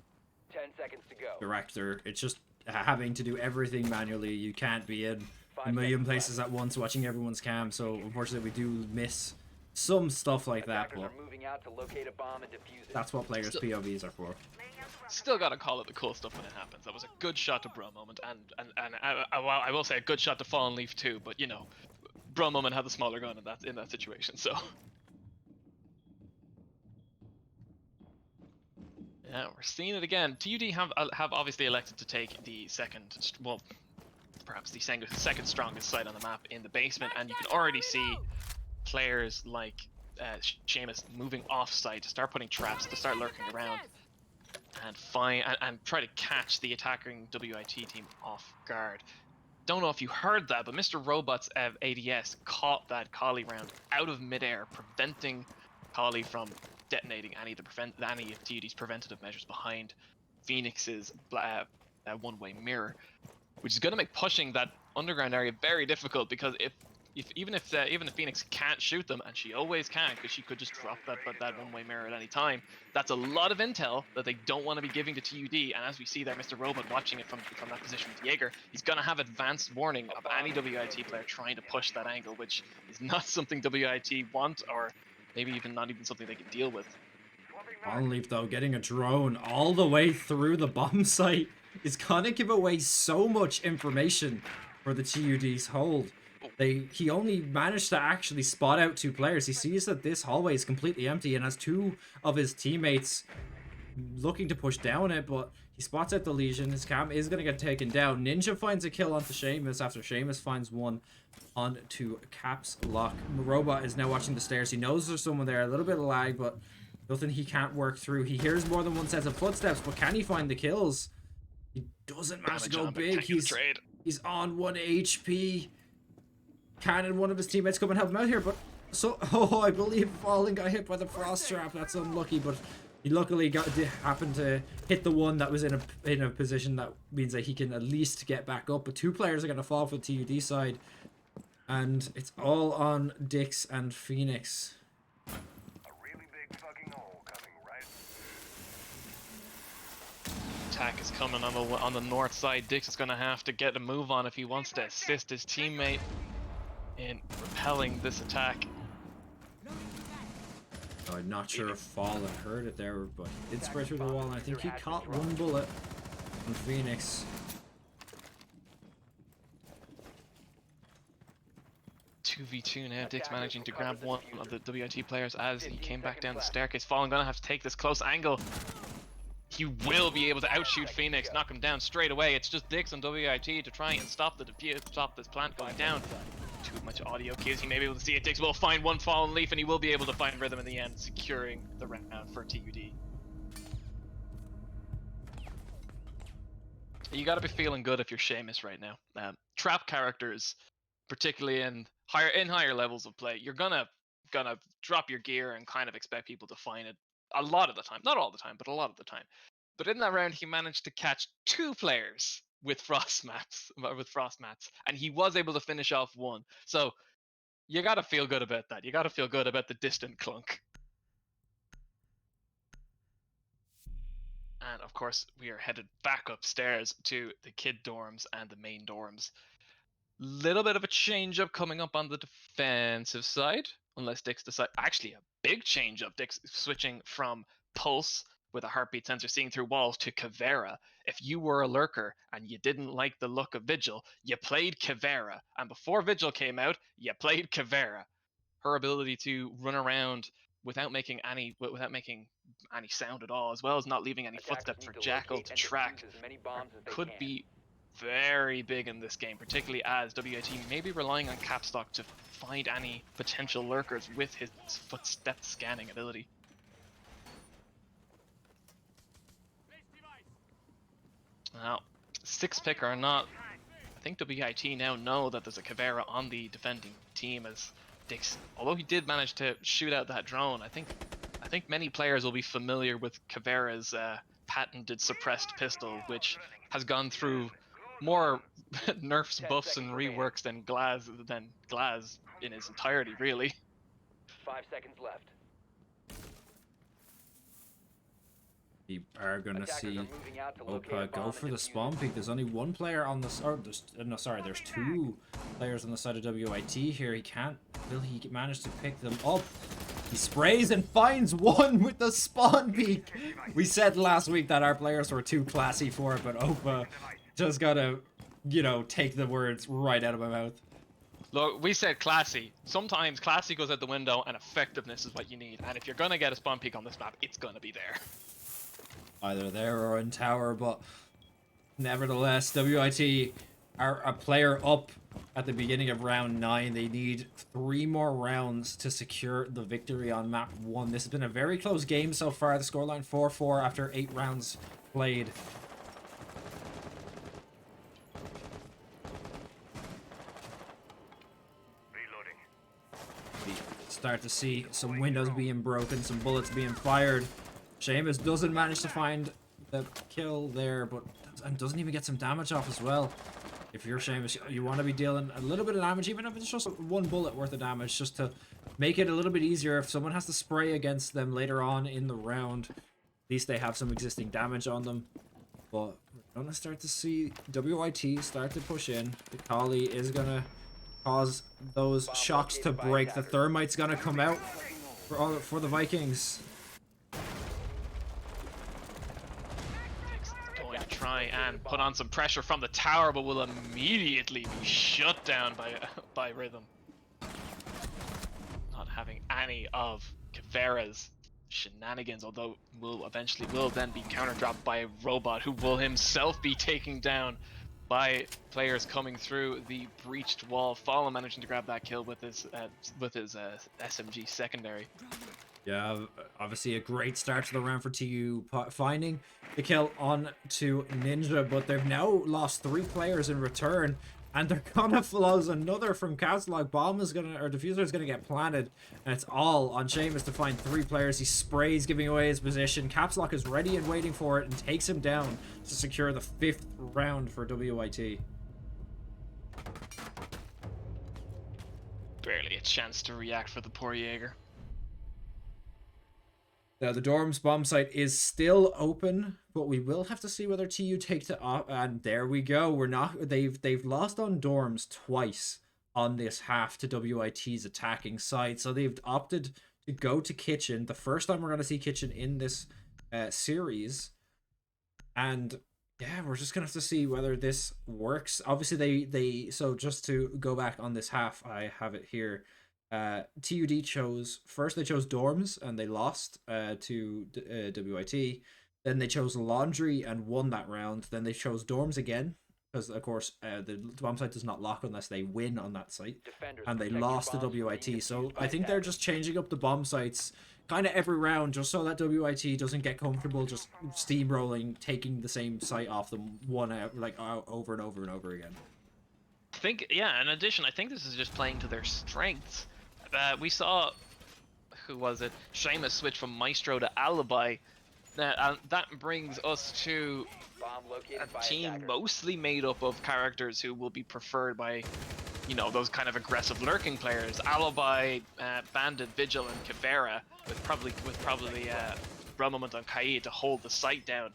seconds to go. director. It's just having to do everything manually. You can't be in a 5 million seconds places at once watching everyone's cam, so unfortunately we do miss some stuff like that, Attackers but are moving out to locate a bomb and defuse it. that's what players' POVs are for. Still gotta call it the cool stuff when it happens. That was a good shot to Bro Moment, and I will say a good shot to Fallen Leaf too. But you know, Bro Moment had the smaller gun in that situation, so. Yeah, we're seeing it again. TUD have obviously elected to take the perhaps the second strongest site on the map in the basement, and you can already see players like Seamus moving off site to start putting traps, to start lurking around, and try to catch the attacking WIT team off guard. Don't know if you heard that, but Mr. Robot's ADS caught that Kali round out of midair, preventing Kali from detonating any of TUD's preventative measures behind Phoenix's one-way mirror, which is going to make pushing that underground area very difficult, because even if Phoenix can't shoot them, and she always can because she could just drop that one-way mirror at any time, that's a lot of intel that they don't want to be giving to TUD. And as we see there, Mr. Robot watching it from that position with Jaeger, he's going to have advanced warning of any WIT player trying to push that angle, which is not something WIT want, or maybe not even something they can deal with. Fallen Leaf, though, getting a drone all the way through the bomb site is gonna give away so much information for the TUD's hold. He only managed to actually spot out 2 players. He sees that this hallway is completely empty and has 2 of his teammates looking to push down it, but he spots out the Legion. His cam is going to get taken down. Ninja finds a kill onto Seamus after Seamus finds one onto Caps Lock. Robot is now watching the stairs. He knows there's someone there. A little bit of lag, but nothing he can't work through. He hears more than one set of footsteps, but can he find the kills? He doesn't manage to go big. He's on 1 HP. Can one of his teammates come and help him out here? But I believe Fallen got hit by the frost trap. That's unlucky, but he luckily happened to hit the one that was in a position that means that he can at least get back up. But 2 players are going to fall for the TUD side, and it's all on Dix and Phoenix. A really big fucking hole coming right. Attack is coming on the north side. Dix is going to have to get a move on if he wants to assist his teammate in repelling this attack. I'm not sure if Fallen heard it there, but he did spray through the wall, and I think he caught 1 bullet from Phoenix. 2v2 now. Dix managing to grab one of the WIT players as he came back down the staircase. Fallen gonna have to take this close angle. He will be able to outshoot Phoenix, knock him down straight away. It's just Dix on WIT to try and stop this plant going down. Too much audio cues. He may be able to see it. Dix will find one Fallen Leaf, and he will be able to find rhythm in the end, securing the round for TUD. You gotta be feeling good if you're Seamus right now. Trap characters, particularly in higher levels of play, you're gonna drop your gear and kind of expect people to find it a lot of the time. Not all the time, but a lot of the time. But in that round, he managed to catch 2 players with frost mats, and he was able to finish off 1. So you gotta feel good about that. You gotta feel good about the distant clunk. And of course, we are headed back upstairs to the kid dorms and the main dorms. Little bit of a change up coming up on the defensive side, unless Dix decides. Actually, a big change up. Dix switching from Pulse with a heartbeat sensor seeing through walls to Caveira. If you were a lurker and you didn't like the look of Vigil, you played Caveira. And before Vigil came out, you played Caveira. Her ability to run around without making any sound at all, as well as not leaving any Attackers footsteps need for to Jackal locate to and track. defuse as many bombs as they Could can. be very big in this game, particularly as WIT may be relying on Capstock to find any potential lurkers with his footstep scanning ability. Now, 6-pick or not, I think WIT now know that there's a Caveira on the defending team, as Dix, although he did manage to shoot out that drone, I think many players will be familiar with Caveira's patented suppressed pistol, which has gone through more nerfs, buffs, and reworks than Glaz in its entirety, really. 5 seconds left. We are gonna Attackers see are moving out to locate a Opa bomb go and for the defuse spawn it. peek. There's only one player on the there's 2 players on the side of WIT here. Will he manage to pick them up? He sprays and finds one with the spawn peek. We said last week that our players were too classy for it, but Opa just gotta, take the words right out of my mouth. Look, we said classy. Sometimes classy goes out the window and effectiveness is what you need. And if you're gonna get a spawn peek on this map, it's gonna be there. Either there or in tower, but nevertheless, WIT are a player up at the beginning of round 9. They need 3 more rounds to secure the victory on map 1. This has been a very close game so far. The scoreline 4-4 after 8 rounds played. Reloading. We start to see some windows being broken, some bullets being fired. Seamus doesn't manage to find the kill there, but and doesn't even get some damage off as well. If you're Seamus, you want to be dealing a little bit of damage, even if it's just 1 bullet worth of damage, just to make it a little bit easier. If someone has to spray against them later on in the round, at least they have some existing damage on them. But we're gonna start to see WIT start to push in. The Kali is gonna cause those shocks to break. The Thermite's gonna come out for the Vikings. Going to try and put on some pressure from the tower, but will immediately be shut down by Rhythm. Not having any of Caveira's shenanigans, although will then be counter dropped by a robot who will himself be taken down by players coming through the breached wall. Fallen managing to grab that kill with his SMG secondary. Yeah, obviously a great start to the round for TU, finding the kill on to Ninja, but they've now lost 3 players in return, and they're gonna lose another from Capstock. Bomb is gonna, or Diffuser is gonna get planted, and it's all on Seamus to find 3 players. He sprays, giving away his position. Capstock is ready and waiting for it and takes him down to secure the 5th round for WIT. Barely a chance to react for the poor Jaeger. Now, the Dorms bomb site is still open, but we will have to see whether TU take to and there we go. They've lost on Dorms twice on this half to WIT's attacking side, so they've opted to go to Kitchen. The first time we're going to see Kitchen in this series, and yeah, we're just gonna have to see whether this works. Obviously, so just to go back on this half, I have it here. TUD chose Dorms and they lost to WIT. Then they chose Laundry and won that round. Then they chose Dorms again because of course the bomb site does not lock unless they win on that site. Defenders, And they protect your lost to bombs from WIT. being So defused by I think they're attackers. just changing up the bomb sites kind of every round just so that WIT doesn't get comfortable just steamrolling, taking the same site off them over and over and over again. In addition, I think this is just playing to their strengths. We saw, who was it? Seamus switch from Maestro to Alibi. And that brings us to Bomb located a by team attacker. mostly made up of characters who will be preferred by, those kind of aggressive lurking players. Alibi, Bandit, Vigil, and Caveira, with probably Brumament on Kaid to hold the site down.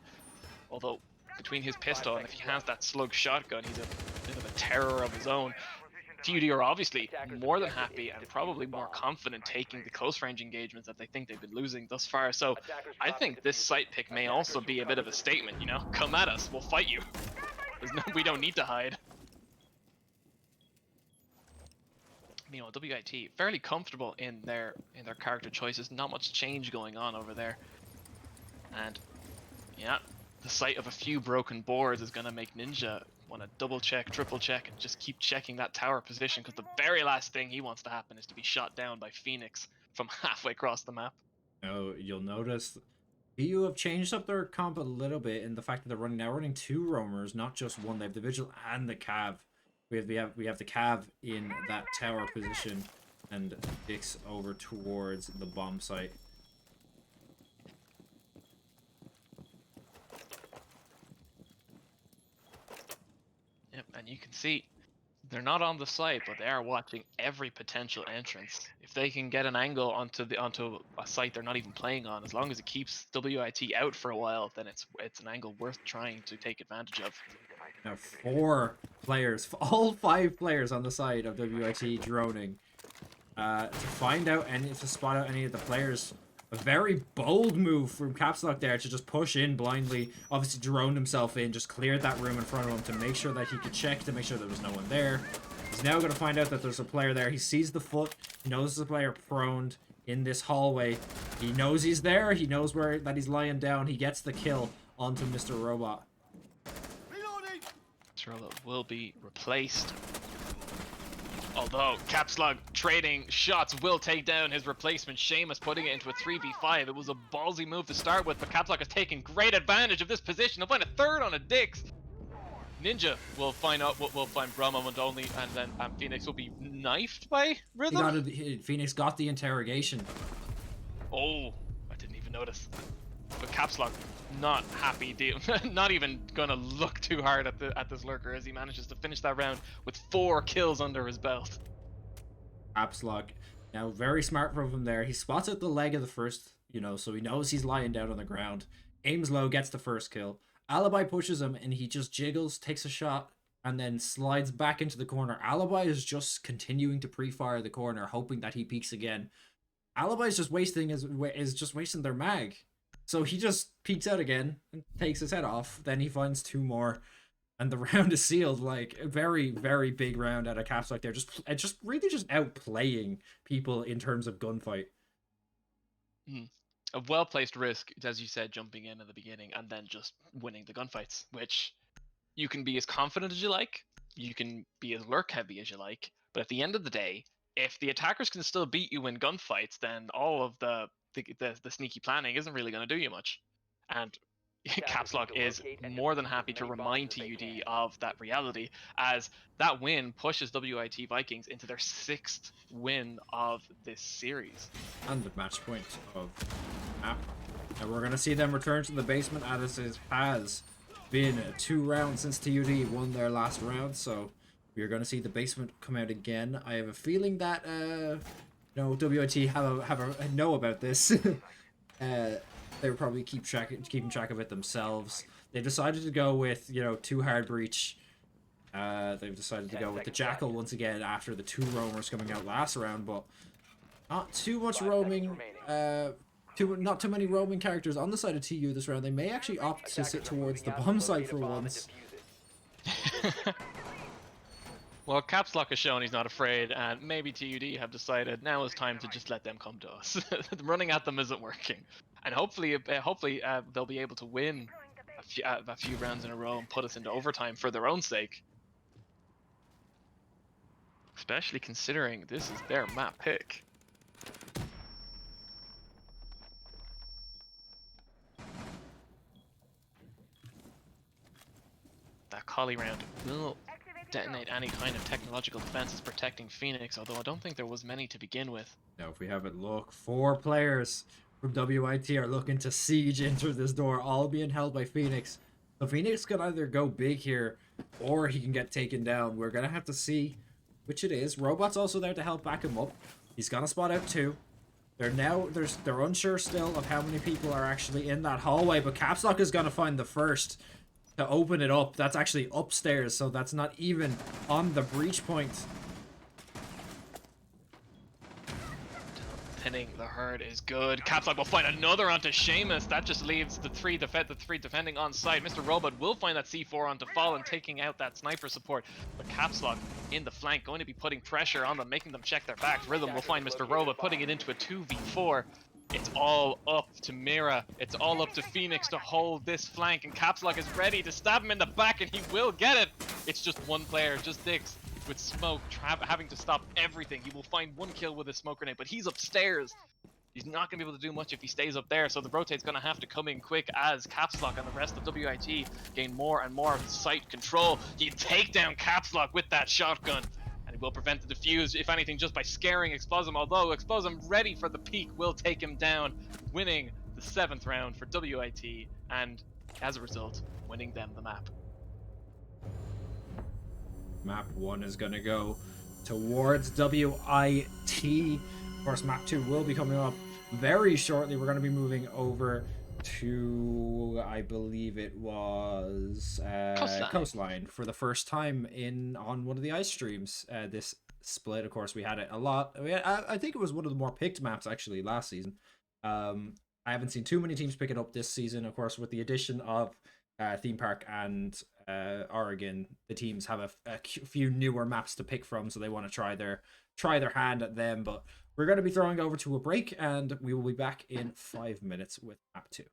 Although, between his pistol and if he has that slug shotgun, he's a bit of a terror of his own. TUD are obviously more than happy and probably more confident taking the close range engagements that they think they've been losing thus far. So I think this site pick may also be a bit of a statement, come at us, we'll fight you. We don't need to hide. Meanwhile, WIT fairly comfortable in their character choices, not much change going on over there. And yeah, the sight of a few broken boards is going to make Ninja want to double check, triple check, and just keep checking that tower position, because the very last thing he wants to happen is to be shot down by Phoenix from halfway across the map. Oh, you'll notice you have changed up their comp a little bit in the fact that they're running 2 roamers, not just one. They have the Vigil and the Cav. We have the Cav in that tower position, and Dix over towards the bomb site. Yep, and you can see they're not on the site, but they are watching every potential entrance. If they can get an angle onto a site they're not even playing on, as long as it keeps WIT out for a while, then it's an angle worth trying to take advantage of. Now 4 players, all 5 players on the side of WIT droning. To find out to spot out any of the players. A very bold move from Capslock there to just push in blindly. Obviously droned himself in, just cleared that room in front of him to make sure that he could check to make sure there was no one there. He's now going to find out that there's a player there. He sees the foot. He knows there's a player proned in this hallway. He knows he's there. He knows that he's lying down. He gets the kill onto Mr. Robot. Mr. Robot will be replaced. Although Capslog trading shots will take down his replacement, Seamus, putting it into a 3v5. It was a ballsy move to start with, but Capslog has taken great advantage of this position. He'll find a third on a Dix. Ninja will find Brahma and only, and then Phoenix will be knifed by Rhythm. Phoenix got the interrogation. Oh, I didn't even notice. But Capslog not happy, not even gonna look too hard at this lurker as he manages to finish that round with 4 kills under his belt. Capslock, now very smart from him there. He spots out the leg of the first, so he knows he's lying down on the ground. Aims low, gets the first kill. Alibi pushes him and he just jiggles, takes a shot, and then slides back into the corner. Alibi is just continuing to pre-fire the corner, hoping that he peeks again. Alibi is just wasting their mag. So he just peeks out again and takes his head off. Then he finds 2 more, and the round is sealed. Like a very, very big round out of Capslock there. Just outplaying people in terms of gunfight. A well-placed risk, as you said, jumping in at the beginning and then just winning the gunfights, which you can be as confident as you like, you can be as lurk heavy as you like, but at the end of the day, if the attackers can still beat you in gunfights, then all of the sneaky planning isn't really going to do you much. And Capslock is more than happy to remind TUD of that reality, as that win pushes WIT Vikings into their 6th win of this series. And the match point of map. And we're going to see them return to the basement, as it has been 2 rounds since TUD won their last round, so we're going to see the basement come out again. I have a feeling that WIT know about this. They would probably keeping track of it themselves. They decided to go with 2 hard breach. They've decided to go with the Jackal once again after the 2 roamers coming out last round, but not too much roaming. Not too many roaming characters on the side of TU this round. They may actually opt to sit towards the bomb site for once. Well, Capslock has shown he's not afraid, and maybe TUD have decided now is time to just let them come to us. Running at them isn't working, and hopefully they'll be able to win a few rounds in a row and put us into overtime for their own sake. Especially considering this is their map pick. That collie round will detonate any kind of technological defenses protecting Phoenix, although I don't think there was many to begin with. Now, if we have it look, 4 players from WIT are looking to siege into this door, all being held by Phoenix. So Phoenix can either go big here, or he can get taken down. We're going to have to see which it is. Robot's also there to help back him up. He's going to spot out 2. They're unsure still of how many people are actually in that hallway, but Capslock is going to find the first to open it up. That's actually upstairs, so that's not even on the breach point. Pinning the herd is good. Capslock will find another onto Seamus. That just leaves the 3 defending on site. Mr. Robot will find that C4 onto Fallen, taking out that sniper support. But Capslock in the flank, going to be putting pressure on them, making them check their backs. Rhythm will find Mr. Robot, putting it into a 2v4. It's all up to Mira. It's all up to Phoenix to hold this flank, and Capslock is ready to stab him in the back, and he will get it. It's just one player, just Dix, with smoke, having to stop everything. He will find one kill with a smoke grenade, but he's upstairs. He's not going to be able to do much if he stays up there, so the rotate's going to have to come in quick as Capslock and the rest of WIT gain more and more site control. You take down Capslock with that shotgun, and it will prevent the defuse, if anything, just by scaring Explosum, although Explosum, ready for the peak, will take him down, winning the 7th round for WIT, and as a result, winning them the map. Map 1 is going to go towards WIT. Of course, map 2 will be coming up very shortly. We're going to be moving over to, I believe it was Coastline for the first time on one of the ice streams this split. Of course, we had it a lot. I think it was one of the more picked maps actually last season. I haven't seen too many teams pick it up this season. Of course, with the addition of Theme Park and Oregon, the teams have a few newer maps to pick from, so they want to try their hand at them. But we're going to be throwing over to a break, and we will be back in 5 minutes with map 2.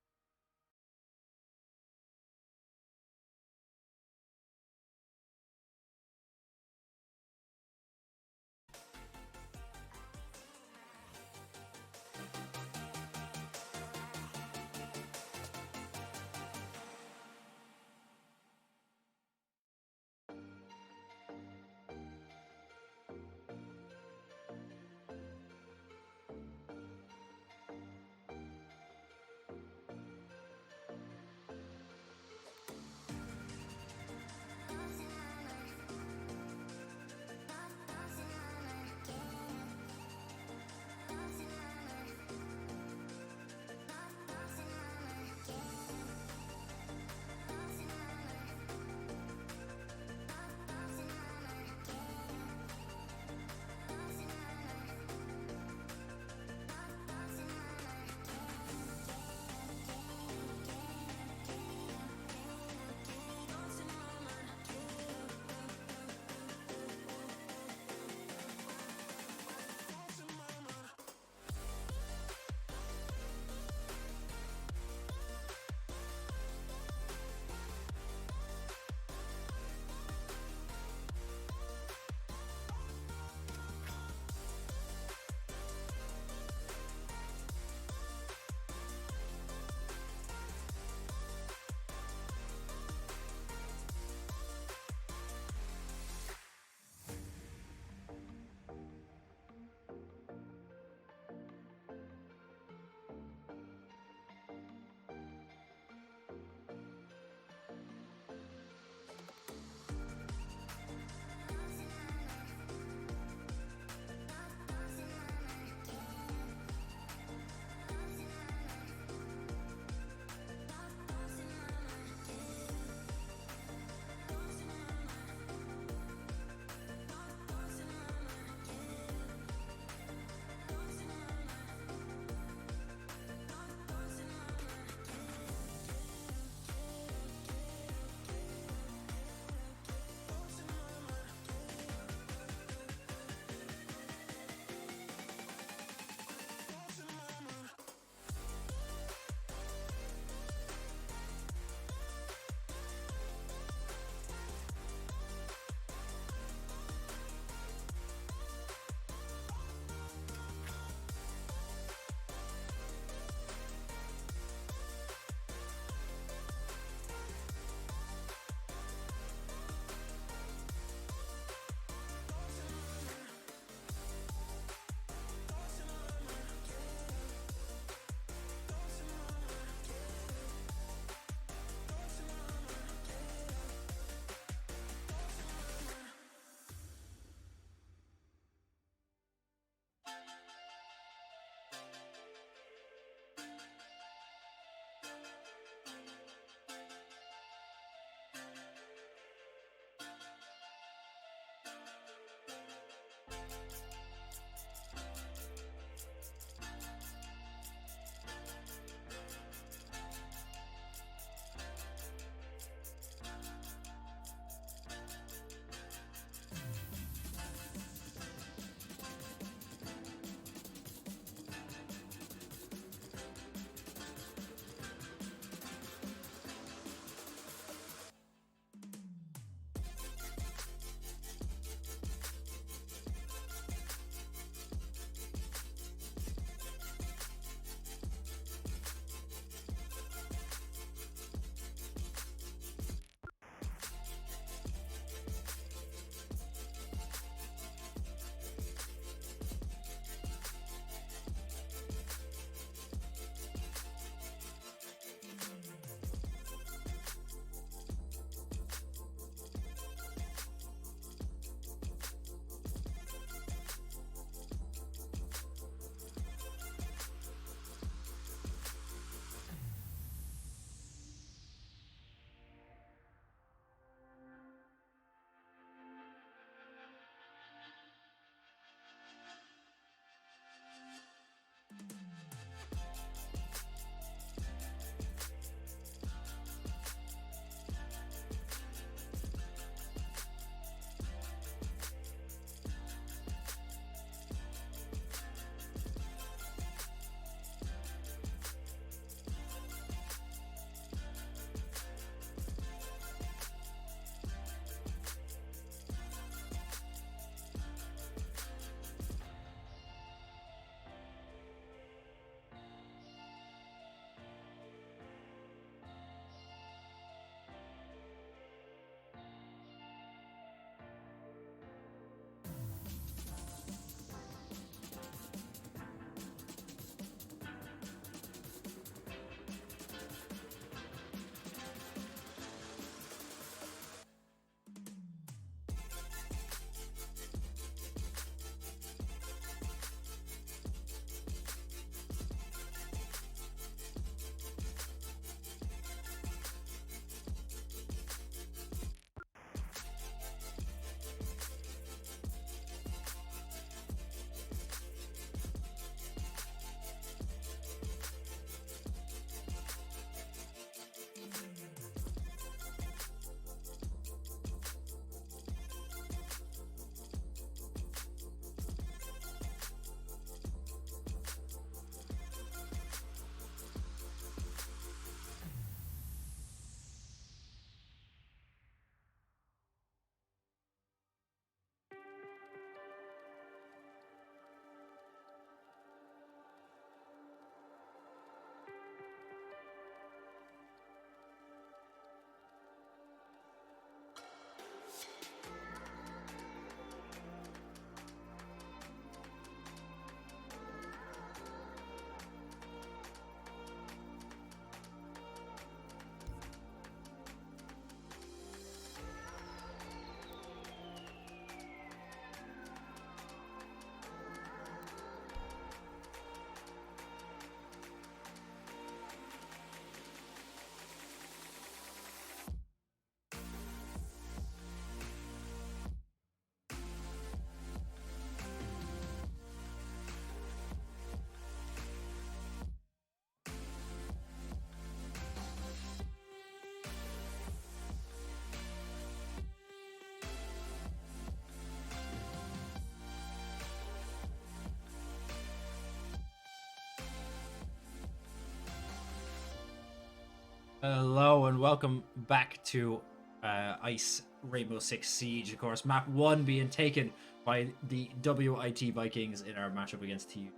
Hello and welcome back to Ice Rainbow Six Siege. Of course, map 1 being taken by the WIT Vikings in our matchup against TU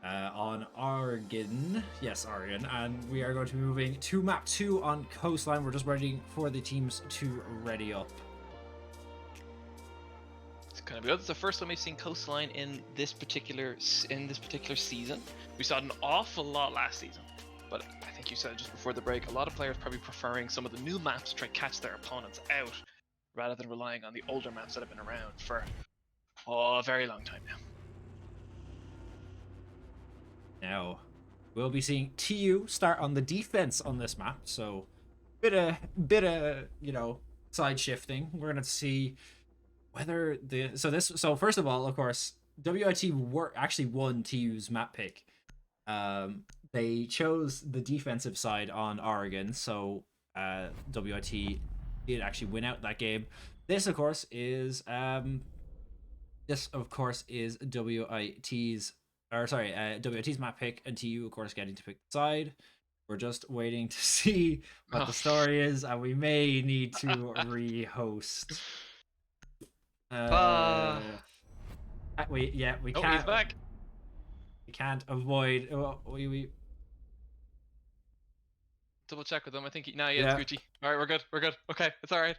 on Oregon. Yes, Oregon. And we are going to be moving to map 2 on Coastline. We're just waiting for the teams to ready up. It's kind of good. It's the first time we've seen Coastline in this particular season. We saw it an awful lot last season, but I think you said just before the break, a lot of players probably preferring some of the new maps to try to catch their opponents out, rather than relying on the older maps that have been around for a very long time now. Now, we'll be seeing TU start on the defense on this map, so bit of side shifting. We're gonna see whether so first of all, of course, WIT actually won TU's map pick. They chose the defensive side on Oregon, so WIT did actually win out that game. This of course is WIT's map pick, and TU of course getting to pick the side. We're just waiting to see what the story is, and we may need to re-host. We can't. He's back. We can't avoid. We Double check with him. I think it's Gucci. All right, we're good. We're good. Okay, it's all right.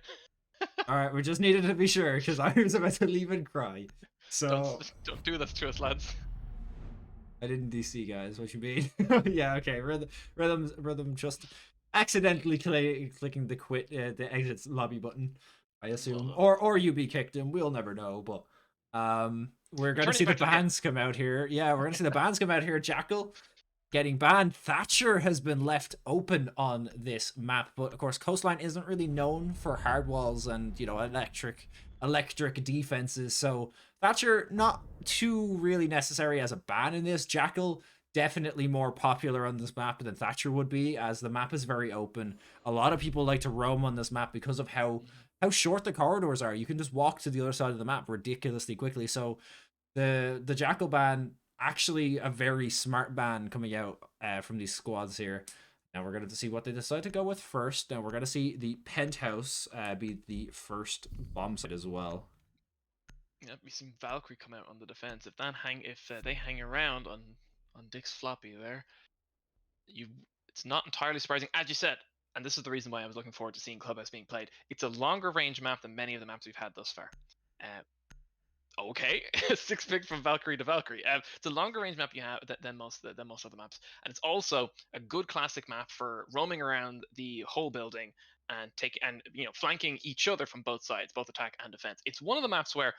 all right. We just needed to be sure because I was about to leave and cry. So Don't do this to us, lads. I didn't DC, guys. What you mean? Yeah. Okay. Rhythm just accidentally clicking the the exit lobby button, I assume, or you be kicked him. We'll never know. But we're gonna see the bans come out here. Yeah, we're gonna see the bans come out here. Jackal getting banned. Thatcher has been left open on this map, but of course Coastline isn't really known for hard walls and electric defenses, so Thatcher not too really necessary as a ban in this. Jackal definitely more popular on this map than Thatcher would be, as the map is very open. A lot of people like to roam on this map because of how short the corridors are. You can just walk to the other side of the map ridiculously quickly. So the Jackal ban, actually a very smart ban coming out from these squads here. Now we're going to see what they decide to go with first. Now we're going to see the Penthouse be the first bomb site as well. Yep, we've seen Valkyrie come out on the defense. If they hang around on Dick's floppy there, it's not entirely surprising, as you said. And this is the reason why I was looking forward to seeing Clubhouse being played. It's a longer range map than many of the maps we've had thus far. Okay, 6 pick from Valkyrie to Valkyrie. It's a longer range map you have than most of the maps, and it's also a good classic map for roaming around the whole building and flanking each other from both sides, both attack and defense. It's one of the maps where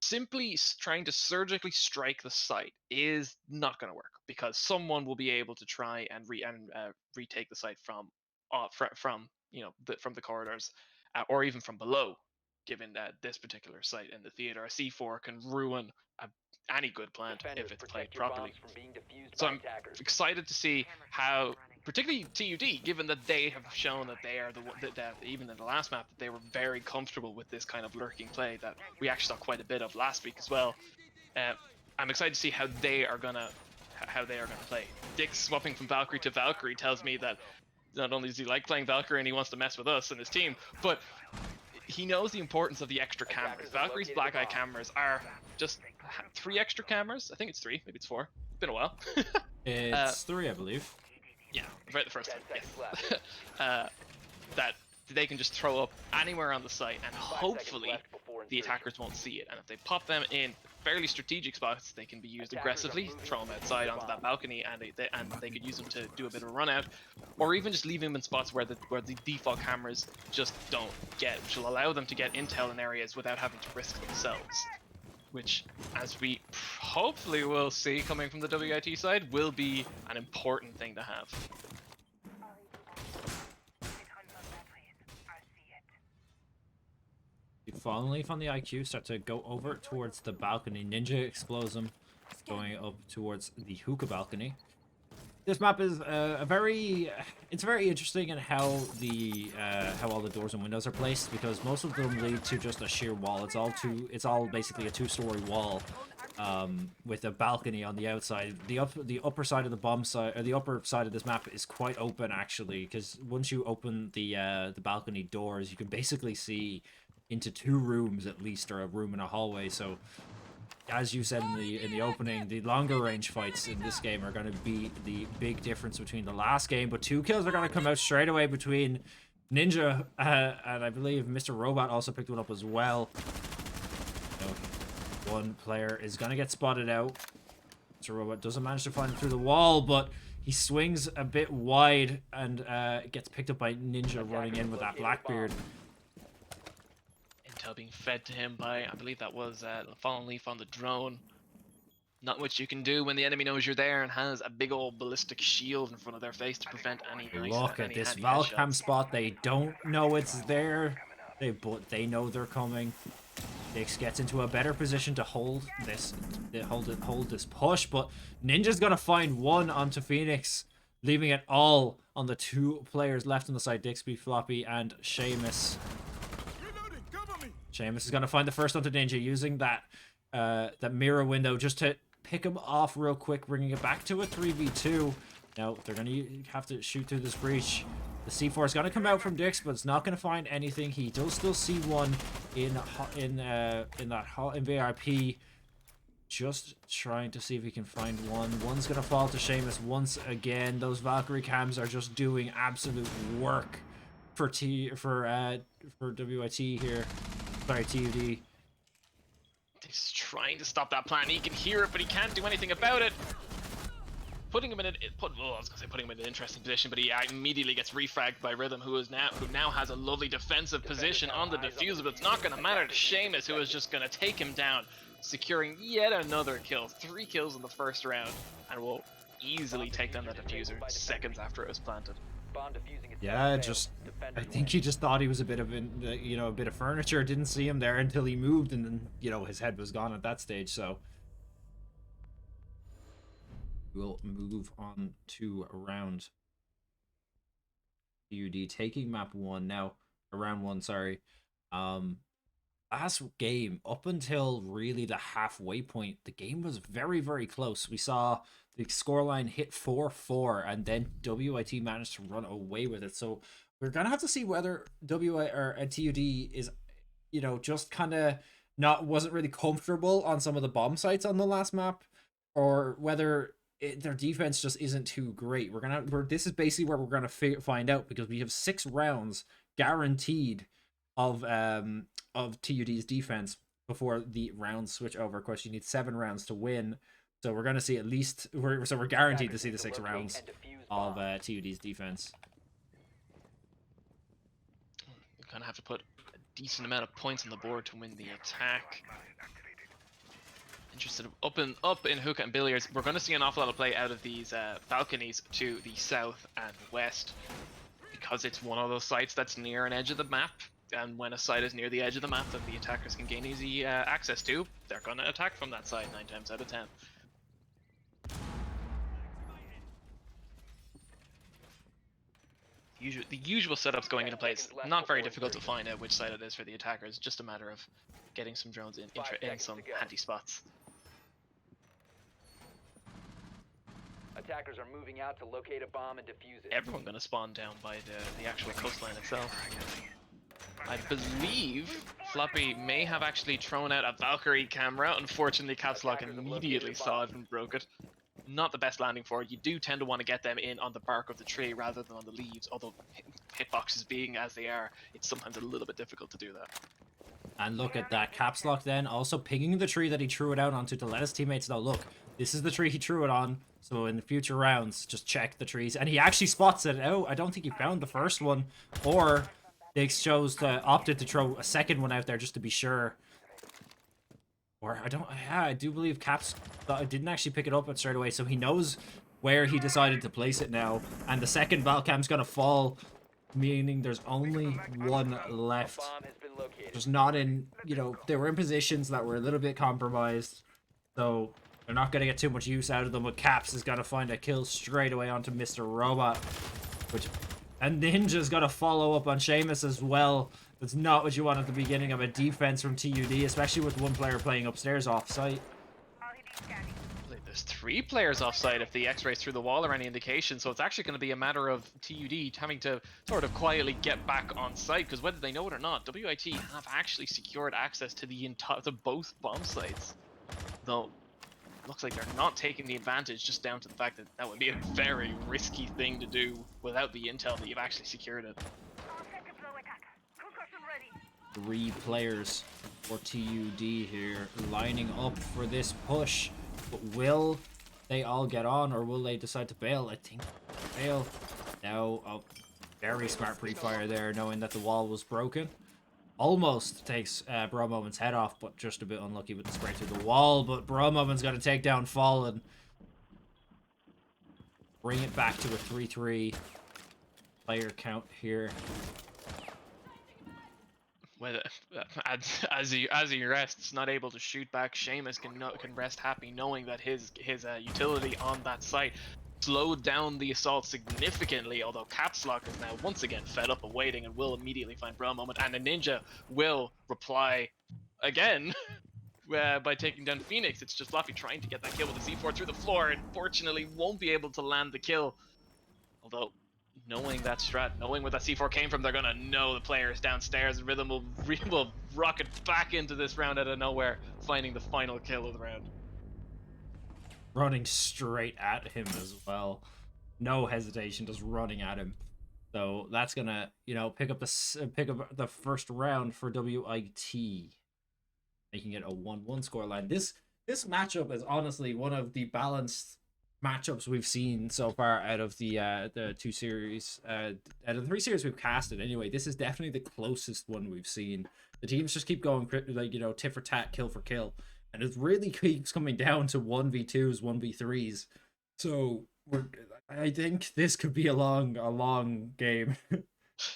simply trying to surgically strike the site is not going to work, because someone will be able to try and retake the site from the corridors, or even from below. Given that this particular site in the theater, a C4 can ruin any good plant if it's played properly. So I'm excited to see how, particularly TUD, given that they have shown that they are that even in the last map, that they were very comfortable with this kind of lurking play that we actually saw quite a bit of last week as well. I'm excited to see how they are gonna play. Dick swapping from Valkyrie to Valkyrie tells me that not only does he like playing Valkyrie and he wants to mess with us and his team, but he knows the importance of the extra cameras. Valkyrie's black eye cameras are just 3 extra cameras. I think it's 3, maybe it's 4. It's been a while. It's 3, I believe. Yeah, right the first time. Yes. That they can just throw up anywhere on the site, and hopefully the attackers won't see it. And if they pop them in fairly strategic spots, they can be used aggressively. Throw them outside onto that balcony, and they could use them to do a bit of a run out, or even just leave them in spots where the default cameras just don't get, which will allow them to get intel in areas without having to risk themselves. Which, as we hopefully will see coming from the WIT side, will be an important thing to have. Fallen Leaf on the IQ start to go over towards the balcony. Ninja explodes them, going up towards the hookah balcony. This map is very interesting in how all the doors and windows are placed, because most of them lead to just a sheer wall. It's all basically a 2-story wall, with a balcony on the outside. The upper side of the bomb side, or the upper side of this map is quite open actually, because once you open the balcony doors, you can basically see into 2 rooms at least, or a room and a hallway. So as you said in the opening, the longer range fights in this game are going to be the big difference between the last game. But 2 kills are going to come out straight away between Ninja and I believe Mr. Robot also picked one up as well. One player is going to get spotted out. Mr. Robot doesn't manage to find it through the wall, but he swings a bit wide and gets picked up by Ninja running in with that Blackbeard. Intel being fed to him by, I believe that was Fallen Leaf on the drone. Not much you can do when the enemy knows you're there and has a big old ballistic shield in front of their face to prevent any nice, Look at any this handy Valcam headshots. spot. They don't know it's there. They know they're coming. Dix gets into a better position to hold this push, but Ninja's gonna find one onto Phoenix, leaving it all on the 2 players left on the side, Dixby, Floppy, and Seamus. Seamus is gonna find the first onto Ninja, using that mirror window just to pick him off real quick, bringing it back to a 3v2. Now they're gonna have to shoot through this breach. The C4 is gonna come out from Dix, but it's not gonna find anything. He does still see one in VIP. Just trying to see if he can find one. One's gonna fall to Seamus once again. Those Valkyrie cams are just doing absolute work for WIT here. Sorry, TUD. He's trying to stop that plan. He can hear it, but he can't do anything about it. Putting him in an interesting position, but he immediately gets refragged by Rhythm, who now has a lovely defensive position on the diffuser. But it's not going to matter to Seamus, who is just going to take him down, securing yet another kill. 3 kills in the first round, and will easily take down that diffuser seconds after it was planted. Bomb defusing is Yeah, failed. I Defenders think he just thought he was a bit of a bit of furniture. Didn't see him there until he moved, and then his head was gone at that stage. So we'll move on to round TUD, taking map 1 now. Round 1, sorry. Last game, up until really the halfway point, the game was very, very close. We saw the scoreline hit 4-4, and then WIT managed to run away with it. So we're gonna have to see whether TUD is, just kind of wasn't really comfortable on some of the bomb sites on the last map, or whether their defense just isn't too great. This is basically where we're gonna find out, because we have 6 rounds guaranteed of TUD's defense before the rounds switch over. Of course, you need 7 rounds to win, so we're gonna see at least we're guaranteed to see the 6 rounds of TUD's defense. You kind of have to put a decent amount of points on the board to win the attack. Interested up in hookah and billiards. We're going to see an awful lot of play out of these balconies to the south and west, because it's one of those sites that's near an edge of the map. And when a site is near the edge of the map that the attackers can gain easy access to, they're going to attack from that side 9 times out of 10. The usual setups going into place, not very difficult to find out which side it is for the attackers, just a matter of getting some drones in some handy spots. Attackers are moving out to locate a bomb and defuse it. Everyone going to spawn down by the actual coastline itself. I believe Floppy may have actually thrown out a Valkyrie camera. Unfortunately, Caps Lock immediately saw it and broke it. Not the best landing for it. You do tend to want to get them in on the bark of the tree rather than on the leaves, although hitboxes being as they are, it's sometimes a little bit difficult to do that. And look at that, Caps Lock then also pinging the tree that he threw it out onto to let his teammates know, look, this is the tree he threw it on, so in the future rounds, just check the trees. And he actually spots it. Oh, I don't think he found the first one, or they opted to throw a second one out there just to be sure. Or I do believe Caps didn't actually pick it up straight away, so he knows where he decided to place it now. And the second Valcam's gonna fall, meaning there's only one left. Bomb has been located. Just not in, they were in positions that were a little bit compromised, so they're not gonna get too much use out of them. But Caps is gonna find a kill straight away onto Mr. Robot, and Ninja's gonna follow up on Seamus as well. That's not what you want at the beginning of a defense from TUD, especially with one player playing upstairs off-site. There's 3 players offside if the X-rays through the wall are any indication, so it's actually going to be a matter of TUD having to sort of quietly get back on site, because whether they know it or not, WIT have actually secured access to to both bomb sites. Though, looks like they're not taking the advantage just down to the fact that that would be a very risky thing to do without the intel that you've actually secured it. 3 players for TUD here lining up for this push. But will they all get on, or will they decide to bail? I think bail. Now, oh, very smart pre-fire there, knowing that the wall was broken. Almost takes Bromoment's head off, but just a bit unlucky with the spray through the wall. But Bromoment's got to take down Fallen. Bring it back to a 3-3 player count here. With as he rests, not able to shoot back, Seamus can rest happy knowing that his utility on that site slowed down the assault significantly. Although Capslock is now once again fed up and waiting, and will immediately find Bromoment, and a Ninja will reply again by taking down Phoenix. It's just Fluffy trying to get that kill with the C4 through the floor, and fortunately won't be able to land the kill. Although, knowing that strat, knowing where that C4 came from, they're gonna know the players downstairs, and Rhythm will rocket back into this round out of nowhere, finding the final kill of the round. Running straight at him as well. No hesitation, just running at him. So that's gonna, you know, pick up the first round for WIT, making it a 1-1 scoreline. This matchup is honestly one of the balanced matchups we've seen so far out of the 2 series, out of the 3 series we've casted. Anyway, this is definitely the closest one we've seen. The teams just keep going, like, you know, tit for tat, kill for kill, and it really keeps coming down to 1v2s, 1v3s. So I think this could be a long game.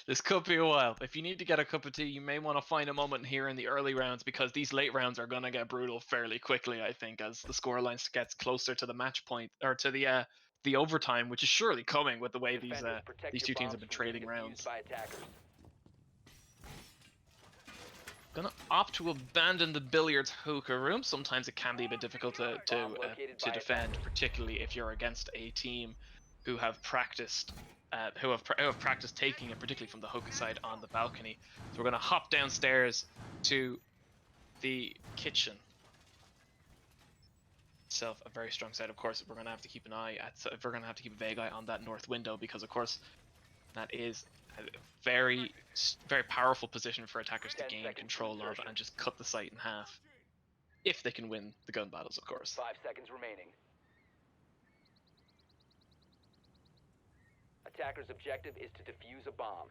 This could be a while. If you need to get a cup of tea, you may want to find a moment here in the early rounds, because these late rounds are going to get brutal fairly quickly, I think, as the scoreline gets closer to the match point, or to the overtime, which is surely coming with the way these 2 teams have been trading rounds. Gonna opt to abandon the billiards hookah room. Sometimes it can be a bit difficult to defend, particularly if you're against a team who have practiced taking it, particularly from the hookah side on the balcony. So we're going to hop downstairs to the kitchen itself. A very strong side, of course. We're going to have to keep an eye at. We're going to have to keep a vague eye on that north window, because, of course, that is a very powerful position for attackers to gain control of and just cut the site in half, if they can win the gun battles, of course. 5 seconds remaining. Attacker's objective is to defuse a bomb.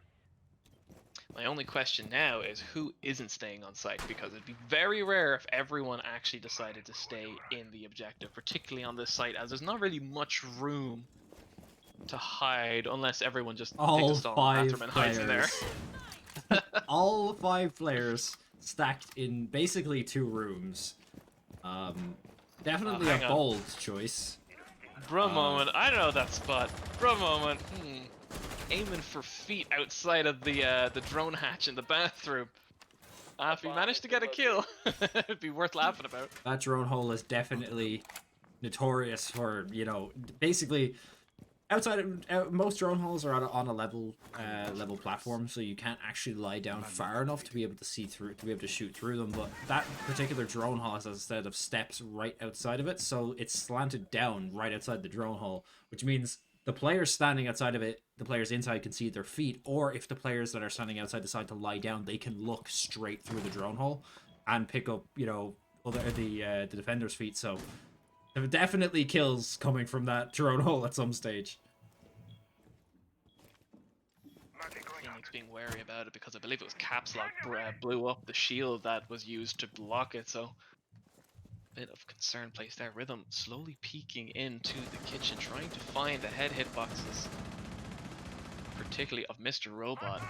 My only question now is who isn't staying on site, because it'd be very rare if everyone actually decided to stay in the objective, particularly on this site, as there's not really much room to hide unless everyone just takes a stall in the bathroom and hides in there. All 5 players stacked in basically 2 rooms. Definitely a bold choice. Bromoment, I don't know that spot. Bromoment, aiming for feet outside of the drone hatch in the bathroom. If he managed to get a kill, it'd be worth laughing about. That drone hole is definitely notorious for, you know, basically outside of most drone holes are on a level platform, so you can't actually lie down far enough to be able to see through, to be able to shoot through them. But that particular drone hole has a set of steps right outside of it, so it's slanted down right outside the drone hole, which means the players standing outside of it, the players inside can see their feet, or if the players that are standing outside decide to lie down, they can look straight through the drone hole and pick up, you know, the defender's feet. So there are definitely kills coming from that drone hole at some stage. Phoenix being wary about it, because I believe it was Caps Lock blew up the shield that was used to block it, so bit of concern placed there. Rhythm slowly peeking into the kitchen, trying to find the head hitboxes, particularly of Mr. Robot,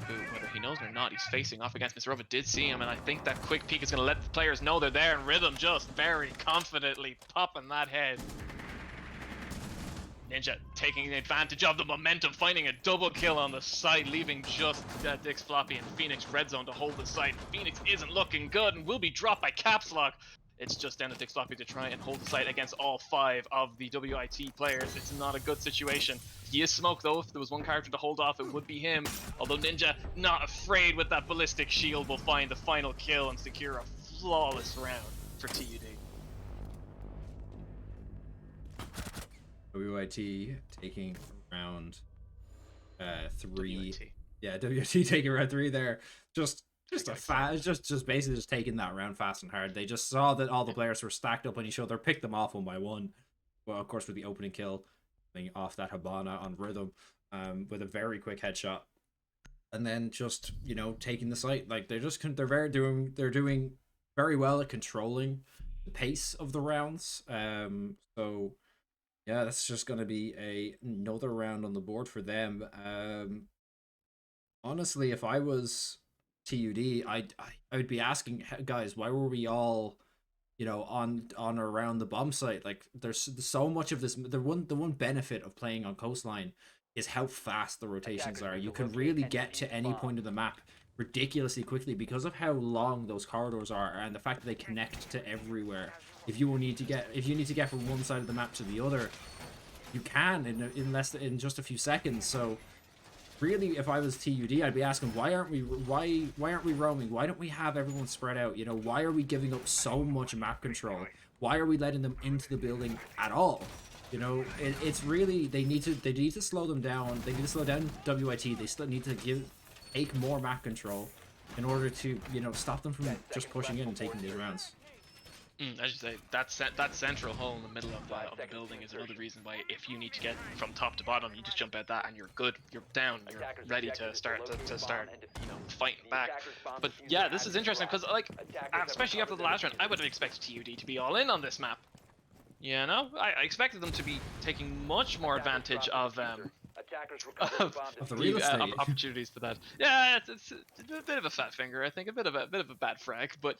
who, whether he knows it or not, he's facing off against Mr. Robot. Did see him, and I think that quick peek is going to let the players know they're there, and Rhythm just very confidently popping that head. Ninja taking advantage of the momentum, finding a double kill on the side, leaving just Dix Floppy and Phoenix red zone to hold the site. Phoenix isn't looking good and will be dropped by Caps Lock. It's just down to Dick Sloppy to try and hold the site against all 5 of the WIT players. It's not a good situation. He is smoked though. If there was one character to hold off, it would be him. Although Ninja, not afraid with that ballistic shield, will find the final kill and secure a flawless round for TUD. WIT taking round 3. WIT. Yeah, WIT taking round 3 there. Just basically just taking that round fast and hard. They just saw that all the players were stacked up on each other, picked them off one by one. Well, of course, with the opening kill, off that Hibana on Rhythm, with a very quick headshot, and then just taking the site. Like they're doing very well at controlling the pace of the rounds. So yeah, that's just gonna be another round on the board for them. Honestly, if I was TUD, I would be asking, guys, why were we all on or around the bomb site? Like there's so much of this. The one benefit of playing on Coastline is how fast the rotations are. You can really get to any point of the map ridiculously quickly because of how long those corridors are and the fact that they connect to everywhere. If you need to get from one side of the map to the other, you can in just a few seconds. So really, if I was TUD, I'd be asking, why aren't we roaming? Why don't we have everyone spread out? Why are we giving up so much map control? Why are we letting them into the building at all? It's really, they need to slow them down. They need to slow down WIT. They still need to take more map control in order to stop them from just pushing in and taking these rounds. I should say that central hole in the middle of the building is another reason why, if you need to get from top to bottom, you just jump at that and you're good. You're down. You're ready to start fighting back. But yeah, this is interesting because especially after the last round, I would have expected TUD to be all in on this map. I expected them to be taking much more advantage of the real estate opportunities for that. Yeah, it's a bit of a fat finger, I think, a bit of a bad frag, but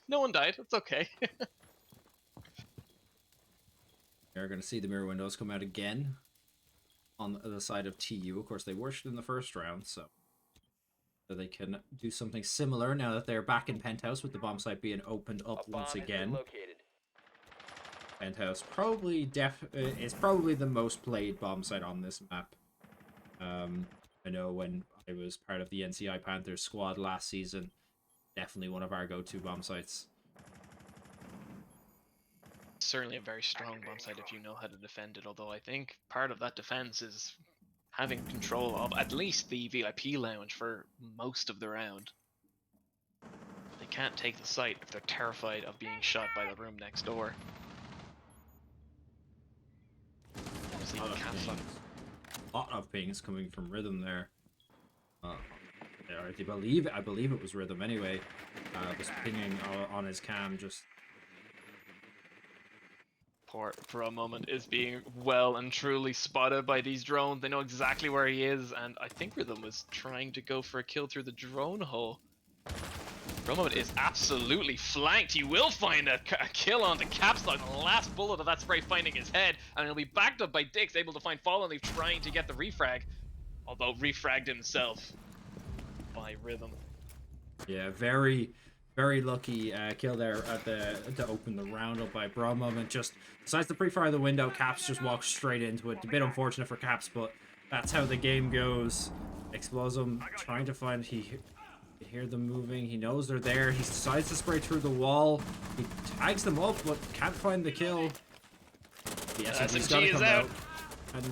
no one died. It's okay. You're going to see the mirror windows come out again on the side of TU. Of course, they worked in the first round, so they can do something similar now that they're back in Penthouse with the bomb site being opened up once again. Penthouse is probably the most played bomb site on this map. I know when I was part of the NCI Panthers squad last season, definitely one of our go-to bomb sites. Certainly a very strong bomb site if you know how to defend it, although I think part of that defense is having control of at least the VIP lounge for most of the round. They can't take the site if they're terrified of being shot by the room next door. A lot of pings coming from Rhythm there. I believe it was Rhythm anyway. Was pinging on his cam just. Port for a moment is being well and truly spotted by these drones. They know exactly where he is, and I think Rhythm was trying to go for a kill through the drone hole. Roman is absolutely flanked. He will find a kill on the Capstock. The last bullet of that spray finding his head, and he'll be backed up by Dix, able to find Fallen Leaf trying to get the refrag, although refragged himself by Rhythm. Yeah, very, very lucky kill there to open the round up by Bromum, and just decides to pre-fire the window. Caps just walks straight into it. A bit unfortunate for Caps, but that's how the game goes. Explosum trying to find You hear them moving. He knows they're there. He decides to spray through the wall. He tags them up, but can't find the kill. The SMG's gotta come out. And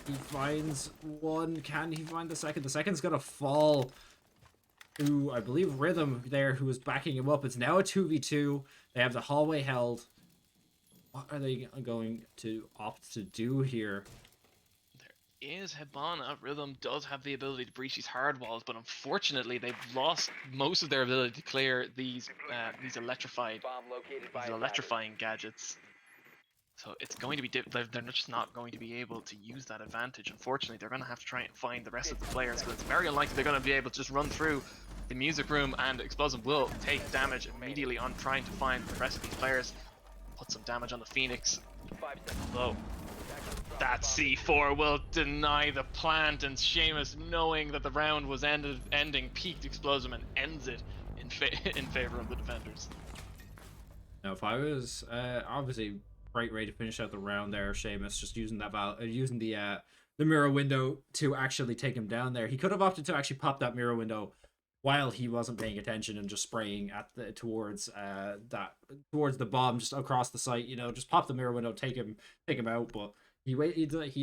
he finds one. Can he find the second? The second's gonna fall to, I believe, Rhythm there, who was backing him up. It's now a 2v2. They have the hallway held. What are they going to opt to do here? Is Hibana. Rhythm does have the ability to breach these hard walls, but unfortunately they've lost most of their ability to clear these electrifying gadgets. So it's going to be they're just not going to be able to use that advantage. Unfortunately, they're going to have to try and find the rest of the players, but it's very unlikely they're going to be able to just run through the music room, and Explosive will take damage immediately on trying to find the rest of these players. Put some damage on the Phoenix. Although that C4 will deny the plant, and Seamus, knowing that the round was ending, peaked Explosive and ends it in favor of the defenders. Now, if I was obviously great way to finish out the round there, Seamus just using that using the mirror window to actually take him down there. He could have opted to actually pop that mirror window while he wasn't paying attention and just spraying at the towards the bomb just across the site. You know, just pop the mirror window, take him out. But he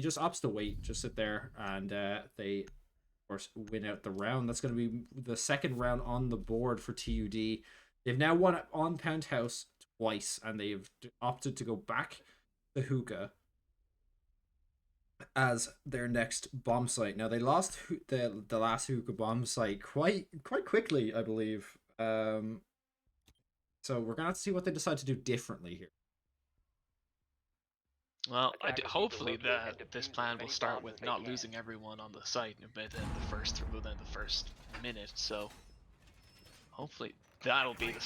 just opts to wait, just sit there, and they of course win out the round. That's going to be the second round on the board for TUD. They've now won on Pound House twice, and they've opted to go back to Hookah as their next bomb site. Now they lost the last Hookah bomb site quite quickly, I believe. So we're gonna have to see what they decide to do differently here. Well, hopefully locate and this defuse plan as will many start bombs with as they not can. losing everyone on the site within the first minute. So hopefully that'll be the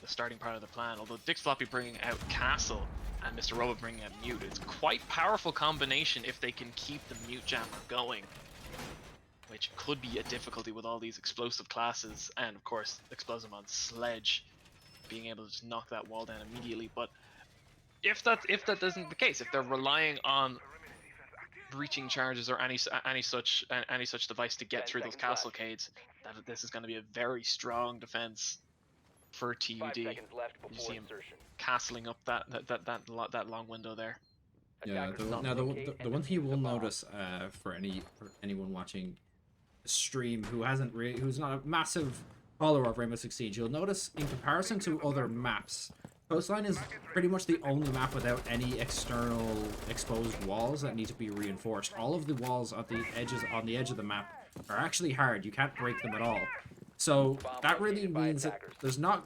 starting part of the plan. Although Dick Floppy bringing out Castle and Mr. Robot bringing out Mute, it's quite powerful combination if they can keep the Mute Jammer going, which could be a difficulty with all these explosive classes, and of course Explosive on Sledge being able to just knock that wall down immediately. But if that isn't the case, if they're relying on breaching charges or any such device to get 10 through those seconds left. castellcades, this is going to be a very strong defense for 5 TUD. seconds left You before see him insertion. castling up that long window there. Yeah. Attackers Now must the locate and one thing you defuse will the bomb. notice for anyone watching the stream who's not a massive follower of Rainbow Six Siege, you'll notice in comparison to other maps, Coastline is pretty much the only map without any external exposed walls that need to be reinforced. All of the walls on the edge of the map are actually hard. You can't break them at all. So that really means that there's no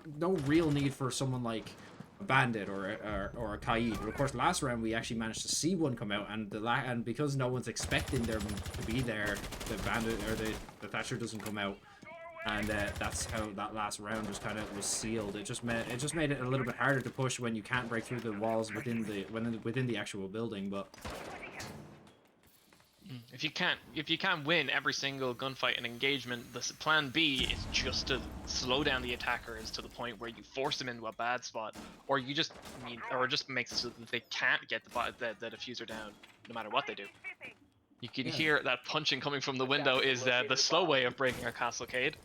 real need for someone like a Bandit or a Kaid. But of course, last round we actually managed to see one come out, and because no one's expecting them to be there, the Bandit or the Thatcher doesn't come out. And that's how that last round just kind of was sealed. It just made it a little bit harder to push when you can't break through the walls within the actual building. But If you can't win every single gunfight and engagement, the plan B is just to slow down the attackers to the point where you force them into a bad spot, or you just makes it so that they can't get the diffuser down no matter what they do. You can hear that punching coming from the window is the slow way of breaking a castellcade.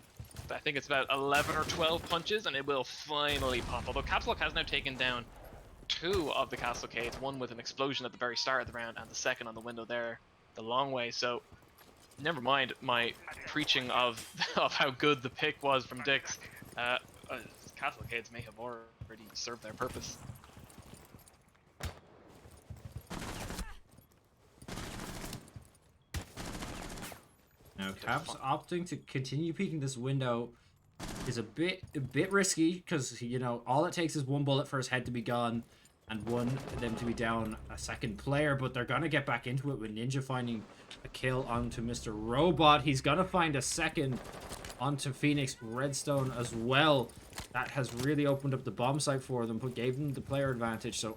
I think it's about 11 or 12 punches, and it will finally pop. Although Caps Lock has now taken down 2 of the castellcades, one with an explosion at the very start of the round, and the second on the window there, the long way. So, never mind my preaching of how good the pick was from Dix. Castellcades may have already served their purpose. now Caps opting to continue peeking this window is a bit risky, because all it takes is one bullet for his head to be gone and them to be down a second player, but they're gonna get back into it with Ninja finding a kill onto Mr. Robot. He's gonna find a second onto Phoenix Redstone as well. That has really opened up the bomb site for them, but gave them the player advantage. So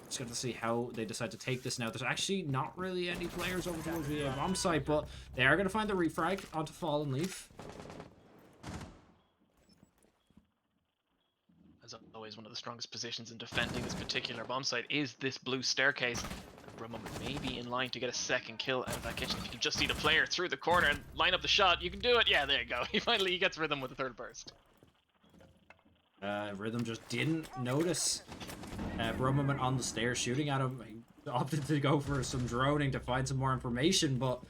just got to see how they decide to take this now. There's actually not really any players over towards the bomb site, but they are gonna find the refrag onto Fallen Leaf. As always, one of the strongest positions in defending this particular bomb site is this blue staircase. Roman may be in line to get a second kill out of that kitchen. If you can just see the player through the corner and line up the shot, you can do it. Yeah, there you go. He gets Rhythm with the third burst. Rhythm just didn't notice Bromoman on the stairs shooting at him. He opted to go for some droning to find some more information, but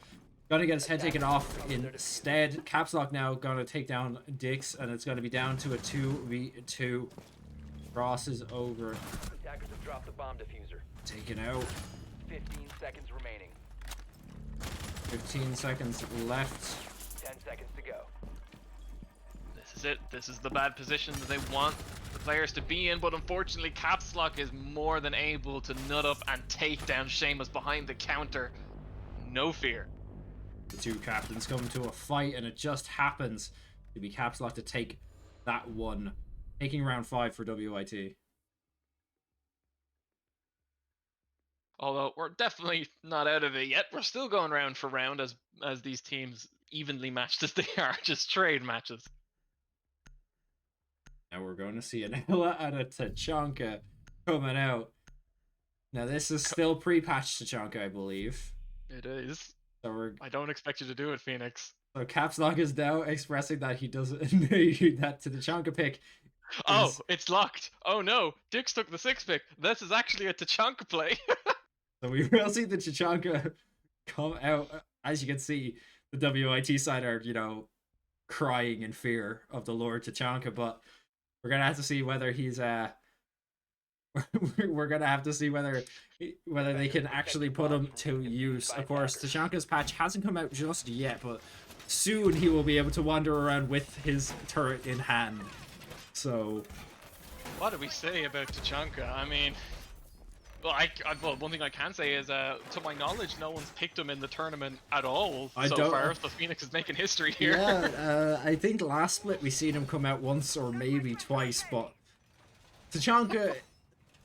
gonna get his head taken off instead. Caps Lock now gonna take down Dix, and it's gonna be down to a 2v2. Ross is over, Attackers have dropped the bomb diffuser. taken out. 15 seconds remaining. 15 seconds left. 10 seconds to go. This is it. This is the bad position that they want the players to be in, but unfortunately Caps Lock is more than able to nut up and take down Seamus behind the counter. No fear. The two captains come to a fight, and it just happens to be Caps Lock to take that one, taking round 5 for WIT. Although we're definitely not out of it yet. We're still going round for round as these teams evenly matched as they are, just trade matches. Now we're going to see an Ella and a Tachanka coming out. Now this is still pre-patch Tachanka, I believe. It is. So we're I don't expect you to do it, Phoenix. so Caps Lock is now expressing that he doesn't that to the Tachanka pick. Oh, it's locked. Oh no, Dix took the 6 pick. This is actually a Tachanka play. So we will see the Tachanka come out. As you can see, the WIT side are, crying in fear of the Lord Tachanka, but we're gonna have to see whether he's we're gonna have to see whether they can actually put him to use. Of course, Tachanka's patch hasn't come out just yet, but soon he will be able to wander around with his turret in hand. So What do we say about Tachanka? I mean, well, well, one thing I can say is, to my knowledge, no one's picked him in the tournament at all so far. So Phoenix is making history here. Yeah, I think last split we seen him come out once or maybe twice, but Tachanka,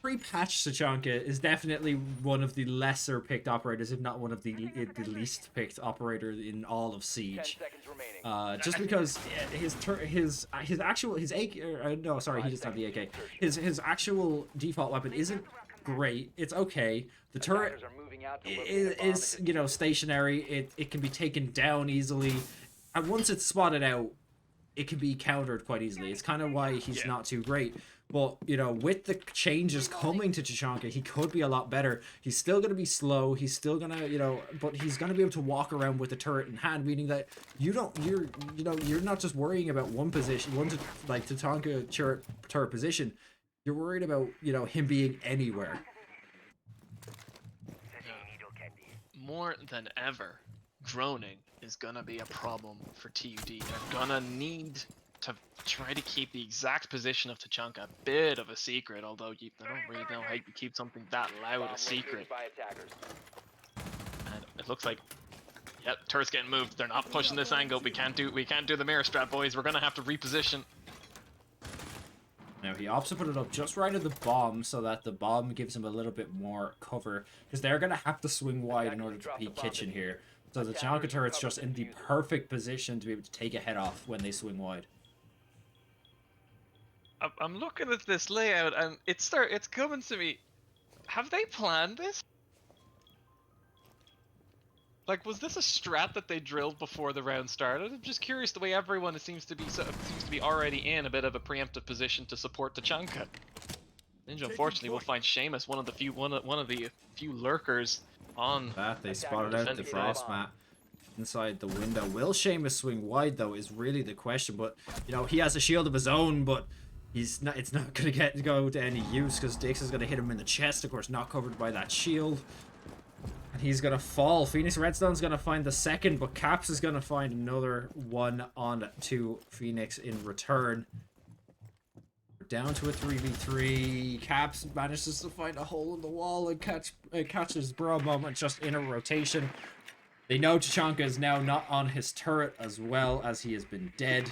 pre-patch Tachanka is definitely one of the lesser picked operators, if not one of the least picked operators in all of 10 Siege. seconds remaining. Just because his actual AK, no, sorry, he doesn't have the AK. His actual default weapon isn't great. It's okay. The turret Attackers are moving out to locate the is stationary. It can be taken down easily, and once it's spotted out, it can be countered quite easily. It's kind of why he's not too great. But with the changes coming to Tachanka, he could be a lot better. He's still gonna be slow. He's still gonna but he's gonna be able to walk around with the turret in hand, meaning that you're not just worrying about one position, Tachanka turret position. You're worried about him being anywhere. More than ever, droning is gonna be a problem for TUD. They're gonna need to try to keep the exact position of Tachanka a bit of a secret, although I don't really know how you keep something that loud a secret. by attackers. And it looks like, yep, turret's getting moved. They're not pushing this angle. We can't do the mirror strap, boys. We're gonna have to reposition. Now he opts to put it up just right at the bomb so that the bomb gives him a little bit more cover, because they're gonna have to swing wide in order to beat Kitchen here. So the Tachanka turret's just in the perfect position to be able to take a head off when they swing wide. I'm looking at this layout and it's coming to me. Have they planned this? Like, was this a strat that they drilled before the round started? I'm just curious the way everyone seems to be already in a bit of a preemptive position to support Tachanka. Ninja, unfortunately, will find Seamus, one of the few lurkers on. That they spotted out the frost mat inside the window. Will Seamus swing wide though is really the question. But he has a shield of his own, but it's not gonna go to any use because Dix is gonna hit him in the chest. Of course, not covered by that shield. And he's gonna fall. Phoenix Redstone's gonna find the second, but Caps is gonna find another one on to Phoenix in return. We're down to a 3v3. Caps manages to find a hole in the wall and catches Bro moment just in a rotation. They know Tachanka is now not on his turret as well as he has been dead.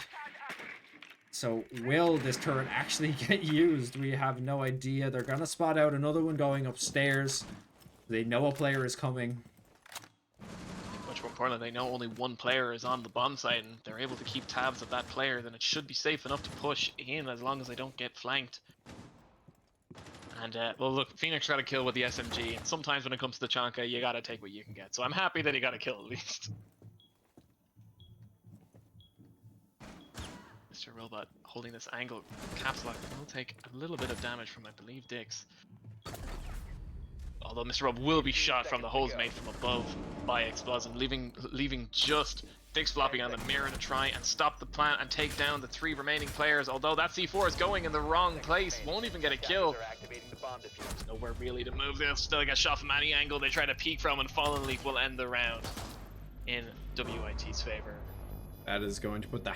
So will this turret actually get used? We have no idea. They're gonna spot out another one going upstairs. They know a player is coming. Much more importantly, they know only one player is on the bomb site and they're able to keep tabs of that player, then it should be safe enough to push in as long as they don't get flanked. And, well look, Phoenix got a kill with the SMG, and sometimes when it comes to the Tachanka, you gotta take what you can get. So I'm happy that he got a kill at least. Mr. Robot holding this angle. Caps Lock will take a little bit of damage from, I believe, Dix. Although Mr. Rob will be shot from the hose made from above by Explosive, leaving just Dix flopping on the mirror to try and stop the plant and take down the 3 remaining players. Although that C4 is going in the wrong place, won't even get a kill. There's nowhere really to move. They'll still get shot from any angle they try to peek from, and Fallen Leaf will end the round in WIT's favor. That is going to put the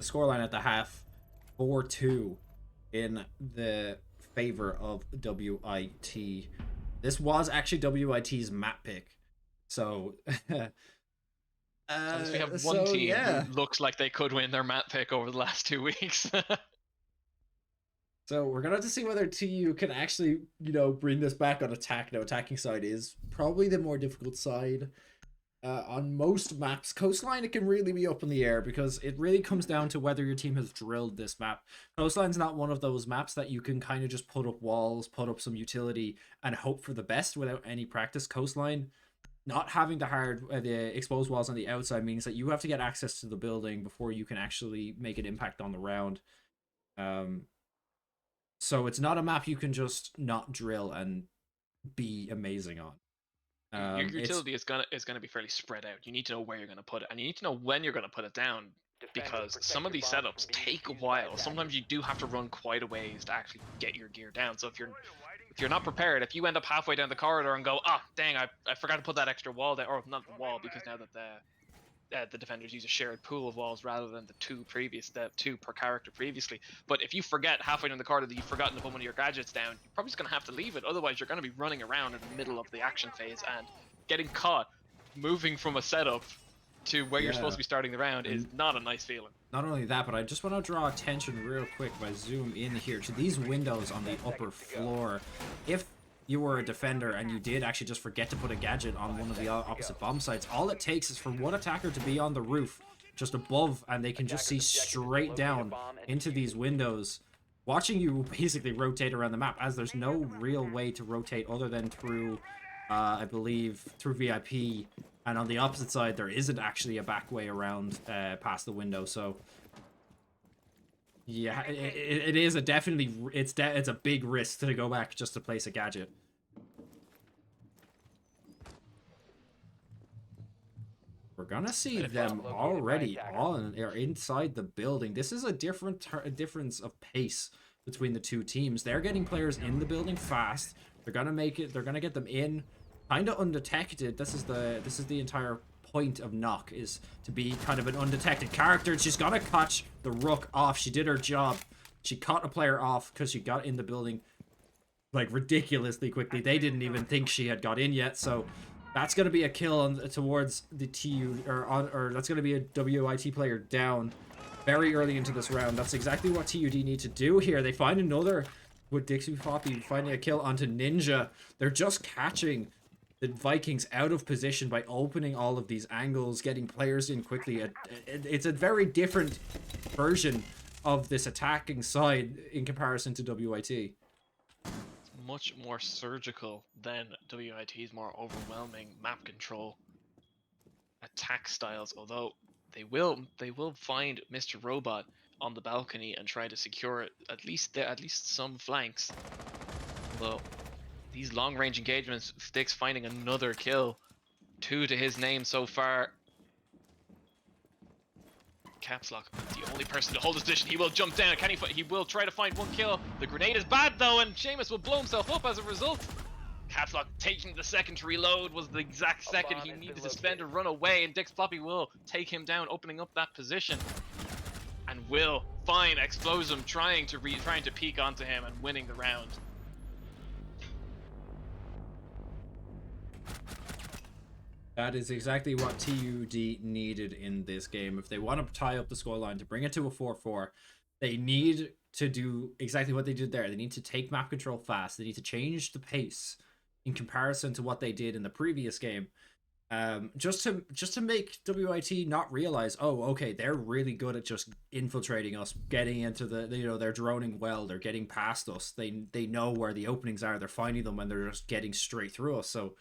scoreline at the half, 4-2 in the favor of WIT. This was actually WIT's map pick, so we have one team who looks like they could win their map pick over the last 2 weeks. So we're gonna have to see whether TU can actually, bring this back on attack. No, attacking side is probably the more difficult side. On most maps, Coastline, it can really be up in the air because it really comes down to whether your team has drilled this map. Coastline's not one of those maps that you can kind of just put up walls, put up some utility, and hope for the best without any practice. Coastline, not having the exposed walls on the outside means that you have to get access to the building before you can actually make an impact on the round. So it's not a map you can just not drill and be amazing on. Your utility is gonna be fairly spread out. You need to know where you're gonna put it, and you need to know when you're gonna put it down, because some of these setups take a while. Sometimes you do have to run quite a ways to actually get your gear down. So if you're not prepared, if you end up halfway down the corridor and go, ah, dang, I forgot to put that extra wall there, or not the wall, because now that the defenders use a shared pool of walls rather than the two per character previously. But if you forget halfway down the corridor that you've forgotten to put one of your gadgets down, you're probably just going to have to leave it. Otherwise, you're going to be running around in the middle of the action phase, and getting caught moving from a setup to where you're supposed to be starting the round is not a nice feeling. Not only that, but I just want to draw attention real quick by zoom in here to these windows on the upper floor. If you were a defender and you did actually just forget to put a gadget on one of the opposite bomb sites, all it takes is for one attacker to be on the roof just above, and they can just see straight down into these windows, watching you basically rotate around the map, as there's no real way to rotate other than through, I believe, through VIP. And on the opposite side, there isn't actually a back way around past the window. So yeah, it is a definitely it's a big risk to go back just to place a gadget. We're gonna see them already or inside the building. This is a difference of pace between the two teams. They're getting players in the building fast. They're gonna make it. They're gonna get them in kind of undetected. This is the entire point of Knock, is to be kind of an undetected character. She's gonna catch the Rook off. She did her job. She caught a player off because she got in the building like ridiculously quickly. They didn't even think she had got in yet, so that's gonna be a kill towards the TU, or that's gonna be a WIT player down very early into this round. That's exactly what TUD need to do here. They find another with Dixie Poppy finding a kill onto Ninja. They're just catching the Vikings out of position by opening all of these angles, getting players in quickly. It's a very different version of this attacking side in comparison to WIT. It's much more surgical than WIT's more overwhelming map control attack styles, although they will find Mr. Robot on the balcony and try to secure at least some flanks. Although these long-range engagements, Styx finding another kill, 2 to his name so far. Caps Lock, the only person to hold his position. He will jump down. Can he will try to find one kill. The grenade is bad though, and Seamus will blow himself up as a result. Caps Lock taking the second to reload was the exact second he needed to spend to run away, and Dix Floppy will take him down, opening up that position. And will find Explosum trying to peek onto him and winning the round. That is exactly what TUD needed in this game. If they want to tie up the scoreline to bring it to a 4-4, they need to do exactly what they did there. They need to take map control fast. They need to change the pace in comparison to what they did in the previous game. Just to make WIT not realize, oh, okay, they're really good at just infiltrating us, getting into they're droning well, they're getting past us. They know where the openings are. They're finding them when they're just getting straight through us. So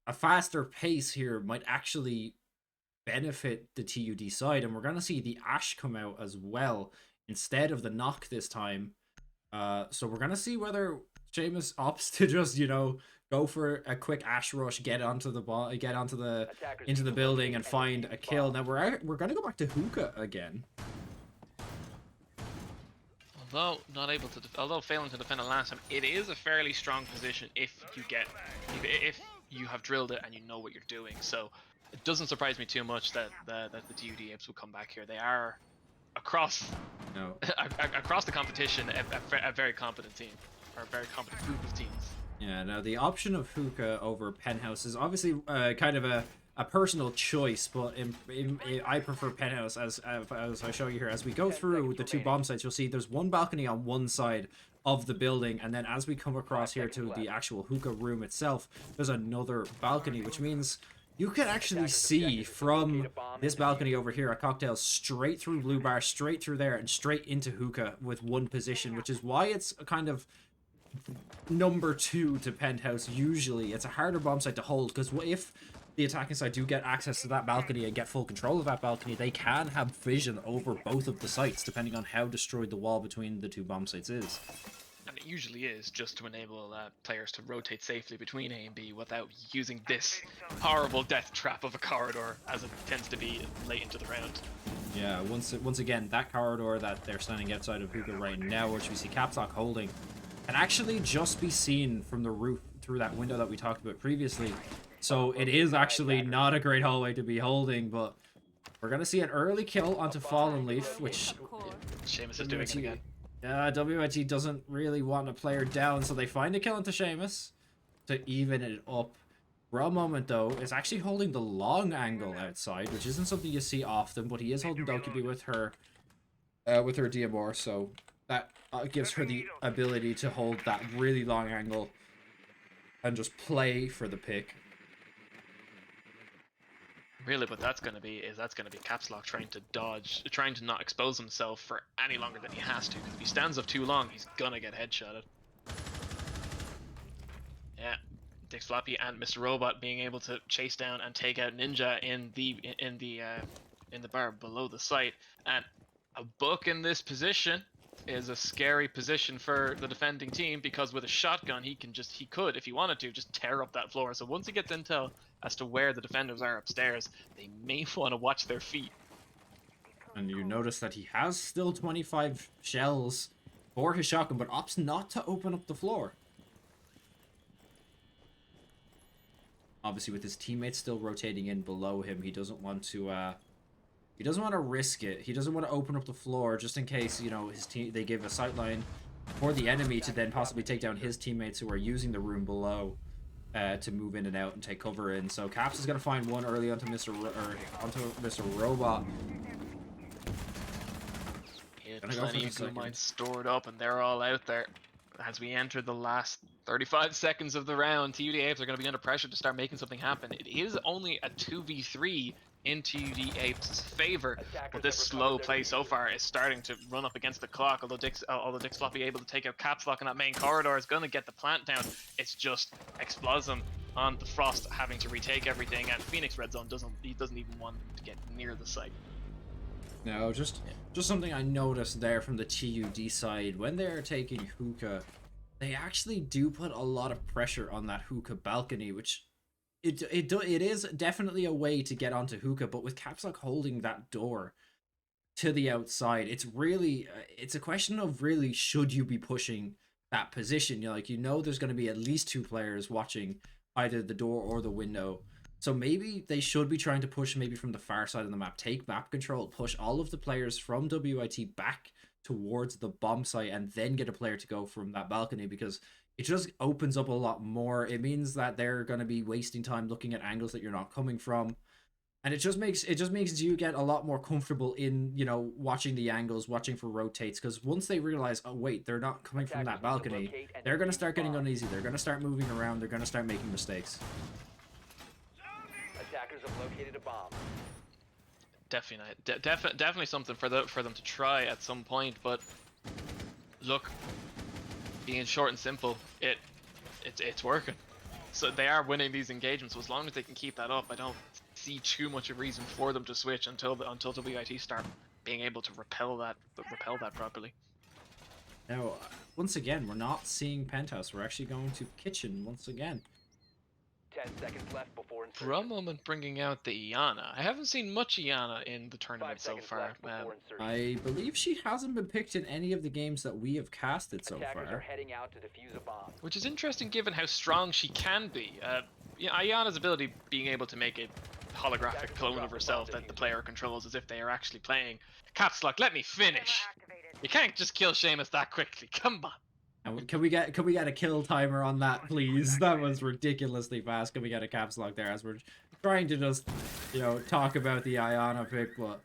a faster pace here might actually benefit the TUD side, and we're going to see the Ash come out as well instead of the Knock this time. So we're going to see whether Seamus opts to just, go for a quick Ash rush, get into the building and find a kill. Now we're going to go back to Hookah again. Although failing to defend it last time, it is a fairly strong position if you have drilled it and you know what you're doing. So it doesn't surprise me too much that the TUD Apes will come back here. They are across the competition a very competent team, or a very competent group of teams. Yeah, now the option of Hookah over Penthouse is obviously kind of a personal choice, but I prefer Penthouse as I show you here. As we go through the two bomb sites, you'll see there's one balcony on one side of the building, and then as we come across here to the actual Hookah room itself, there's another balcony, which means You can actually see from this balcony over here a Cocktail straight through Blue Bar, straight through there, and straight into Hookah with one position, which is why it's a kind of number 2 to Penthouse. Usually it's a harder bomb site to hold, because if the attacking side do get access to that balcony and get full control of that balcony, they can have vision over both of the sites depending on how destroyed the wall between the two bomb sites is. And it usually is just to enable players to rotate safely between A and B without using this horrible death trap of a corridor, as it tends to be late into the round. Yeah, once again, that corridor that they're standing outside of Hookah right now, which we see Caps Lock holding, can actually just be seen from the roof through that window that we talked about previously. So it is actually not a great hallway to be holding, but we're going to see an early kill onto Fallen Leaf, which Seamus is doing it again. WIT doesn't really want a player down, so they find a kill into Seamus to even it up. For a moment, though, is actually holding the long angle outside, which isn't something you see often, but he is holding Dokkaebi with her DMR, so that gives her the ability to hold that really long angle and just play for the pick. Really, what that's going to be is Caps Lock trying to dodge, trying to not expose himself for any longer than he has to. Because if he stands up too long, he's gonna get headshotted. Yeah, Dix Floppy and Mr. Robot being able to chase down and take out Ninja in the bar below the site, and a book in this position is a scary position for the defending team, because with a shotgun he could, if he wanted to, just tear up that floor. So once he gets intel as to where the defenders are upstairs, they may want to watch their feet. And you notice that he has still 25 shells for his shotgun, but opts not to open up the floor. Obviously, with his teammates still rotating in below him, he doesn't want to risk it. He doesn't want to open up the floor just in case, you know, his team, they give a sightline for the enemy to then possibly take down his teammates who are using the room below to move in and out and take cover in. So Caps is going to find one early onto Mr. Robot. He had plenty of good mines stored up, and they're all out there. As we enter the last 35 seconds of the round, TUD Apes are going to be under pressure to start making something happen. It is only a 2v3 in TUD Apes' favor, but this slow play so far is starting to run up against the clock. Although Dix Floppy able to take out Caps Lock in that main corridor, is going to get the plant down. It's just Explosm on the Frost having to retake everything, and Phoenix Red Zone doesn't even want to get near the site. No, just something I noticed there from the TUD side. When they're taking Hookah, they actually do put a lot of pressure on that Hookah balcony, which it is definitely a way to get onto Hookah, but with Caps Lock holding that door to the outside, it's really it's a question of really should you be pushing that position. You're like, you know, there's going to be at least 2 players watching either the door or the window. So maybe they should be trying to push maybe from the far side of the map, take map control, push all of the players from WIT back towards the bomb site, and then get a player to go from that balcony, because it just opens up a lot more. It means that they're going to be wasting time looking at angles that you're not coming from. And it just makes you get a lot more comfortable in, you know, watching the angles, watching for rotates, because once they realize, oh wait, they're not coming from that balcony, they're going to start getting uneasy, they're going to start moving around, they're going to start making mistakes. Attackers have located a bomb. Definitely something for them to try at some point. But look, being short and simple, it's working. So they are winning these engagements. So as long as they can keep that up, I don't see too much of reason for them to switch until WIT start being able to repel that properly. Now, once again, we're not seeing Penthouse. We're actually going to Kitchen once again. 10 seconds left before insertion. For a moment, bringing out the Iana. I haven't seen much Iana in the tournament so far. I believe she hasn't been picked in any of the games that we have casted so Attackers are far. heading out to defuse a bomb. Which is interesting given how strong she can be. Iana's ability being able to make a holographic clone of herself that the player controls as if they are actually playing. Caps Lock, let me finish! You can't just kill Seamus that quickly, come on! And can we get a kill timer on that, please? That was ridiculously fast. Can we get a Caps Lock there as we're trying to just, you know, talk about the Iana pick, but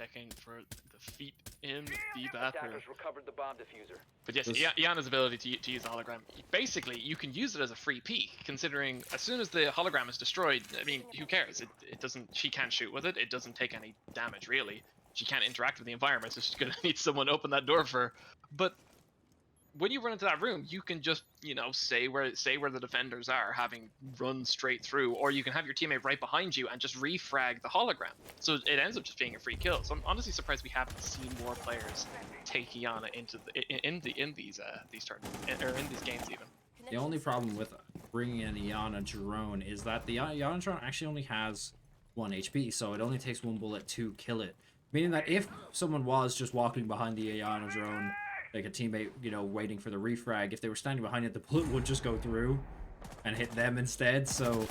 checking for the feet in the bathroom. Attackers recovered the bomb diffuser. But yes, This- Iana's ability to use the hologram, basically, you can use it as a free peek, considering as soon as the hologram is destroyed, I mean, who cares? It doesn't, she can't shoot with it, it doesn't take any damage, really. She can't interact with the environment, so she's gonna need someone to open that door for her. But when you run into that room, you can just, you know, say where the defenders are, having run straight through, or you can have your teammate right behind you and just refrag the hologram. So it ends up just being a free kill. So I'm honestly surprised we haven't seen more players take Iana into in these tournaments, or in these games even. The only problem with bringing in Iana drone is that the Iana drone actually only has 1 HP, so it only takes 1 bullet to kill it. Meaning that if someone was just walking behind the Iana drone, like a teammate, you know, waiting for the refrag, if they were standing behind it, the bullet would just go through and hit them instead. So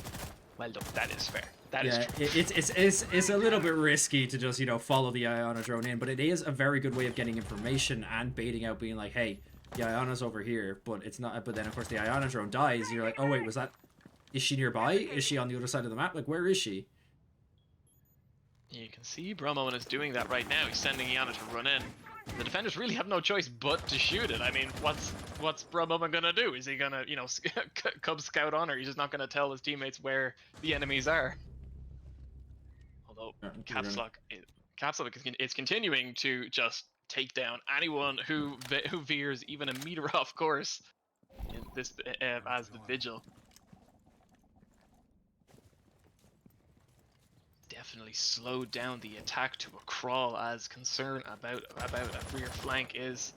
Well, look, that is fair. That is yeah, true. it's a little bit risky to just, you know, follow the Iana drone in, but it is a very good way of getting information and baiting out, being like, hey, the Iana's over here, but it's not. But then of course the Iana drone dies. And you're like, oh wait, is she nearby? Is she on the other side of the map? Like, where is she? You can see Bromoman is doing that right now. He's sending Iana to run in. The defenders really have no choice but to shoot it. I mean, what's Bromoman gonna do? Is he gonna, you know, Cub Scout on her? He's just not gonna tell his teammates where the enemies are. Although Caps Lock is continuing to just take down anyone who veers even a meter off course in this as the Vigil. Definitely slowed down the attack to a crawl, as concern about a rear flank is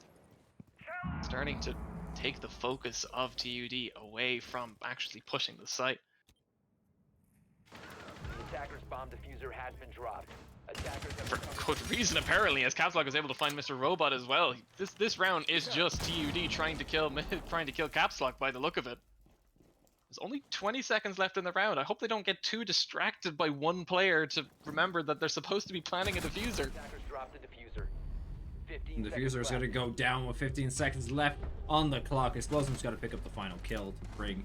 starting to take the focus of TUD away from actually pushing the site. The attacker's bomb diffuser has been dropped. Attackers have For recovered good reason, apparently, as Capslock was able to find Mr. Robot as well. This round is just TUD trying to kill Capslock by the look of it. There's only 20 seconds left in the round. I hope they don't get too distracted by one player to remember that they're supposed to be planting a diffuser. attackers dropped the diffuser. 15 The seconds diffuser is left. going to go down with 15 seconds left on the clock. Explosive's got to pick up the final kill to bring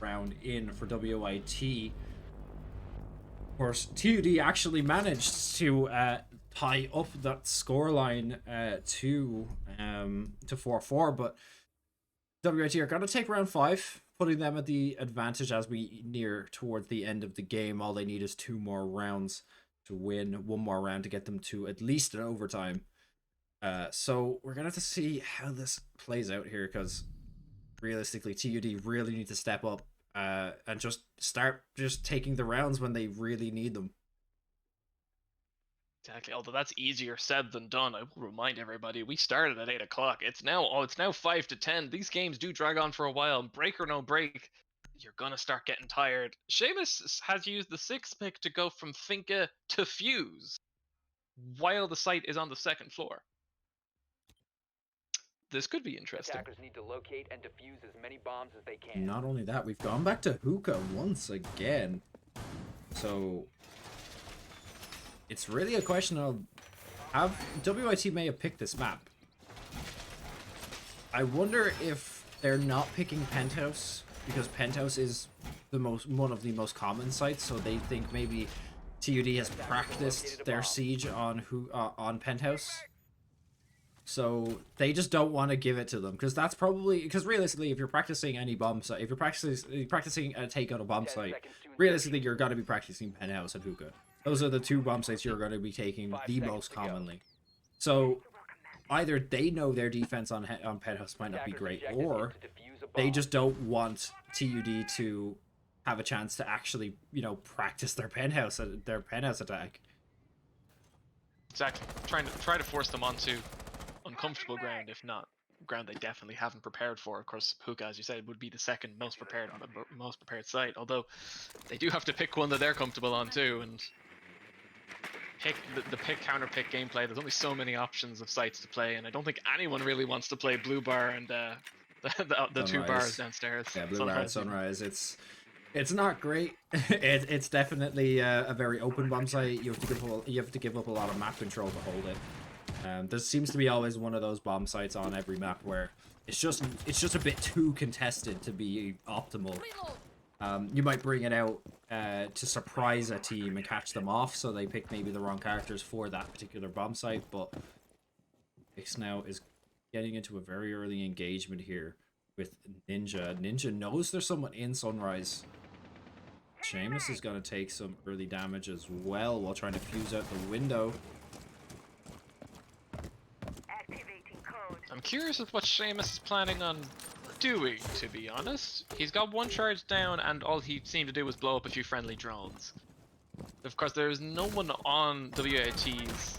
round in for WIT. Of course, TUD actually managed to tie up that scoreline to 4-4, but WIT are going to take round 5, putting them at the advantage as we near towards the end of the game. All they need is 2 more rounds to win, 1 more round to get them to at least an overtime. So we're going to have to see how this plays out here, because realistically, TUD really need to step up and just start taking the rounds when they really need them. Exactly. Although that's easier said than done. I will remind everybody, we started at 8 o'clock. It's now 5 to 10. These games do drag on for a while. Break or no break, you're gonna start getting tired. Seamus has used the 6th pick to go from Finca to Fuse, while the site is on the 2nd floor. This could be interesting. Attackers need to locate and defuse as many bombs as they can. Not only that, we've gone back to hookah once again. So it's really a question of, WIT may have picked this map. I wonder if they're not picking Penthouse because Penthouse is one of the most common sites, so they think maybe TUD has practiced their siege on Penthouse. So they just don't want to give it to them, because realistically, if you're practicing any bomb site, if you're practicing a take on a bomb 10 site, seconds to realistically you're going to be practicing Penthouse and hookah. Those are the 2 bomb sites you're going to be taking 5 the seconds most to go. commonly. So either they know their defense on Penthouse might not be Attackers' great, objective or is to defuse a they bomb. just don't want TUD to have a chance to actually, you know, practice their penthouse attack. Exactly. Try to force them onto uncomfortable ground, if not ground they definitely haven't prepared for. Of course, Hookah, as you said, would be the 2nd most prepared on the most prepared site. Although they do have to pick one that they're comfortable on too, and pick the pick counter pick gameplay. There's only so many options of sites to play, and I don't think anyone really wants to play Blue Bar and the 2 Sunrise. bars downstairs. Yeah, Blue Bar and Sunrise. It's not great. It's definitely a very open bomb site. You have to give up a lot of map control to hold it. There seems to be always one of those bomb sites on every map where it's just a bit too contested to be optimal. You might bring it out to surprise a team and catch them off, so they pick maybe the wrong characters for that particular bomb site. But X now is getting into a very early engagement here with Ninja. Ninja knows there's someone in Sunrise. Seamus is going to take some early damage as well while trying to fuse out the window. I'm curious of what Seamus is planning on doing, to be honest. He's got one charge down, and all he seemed to do was blow up a few friendly drones. Of course, there is no one on WAT's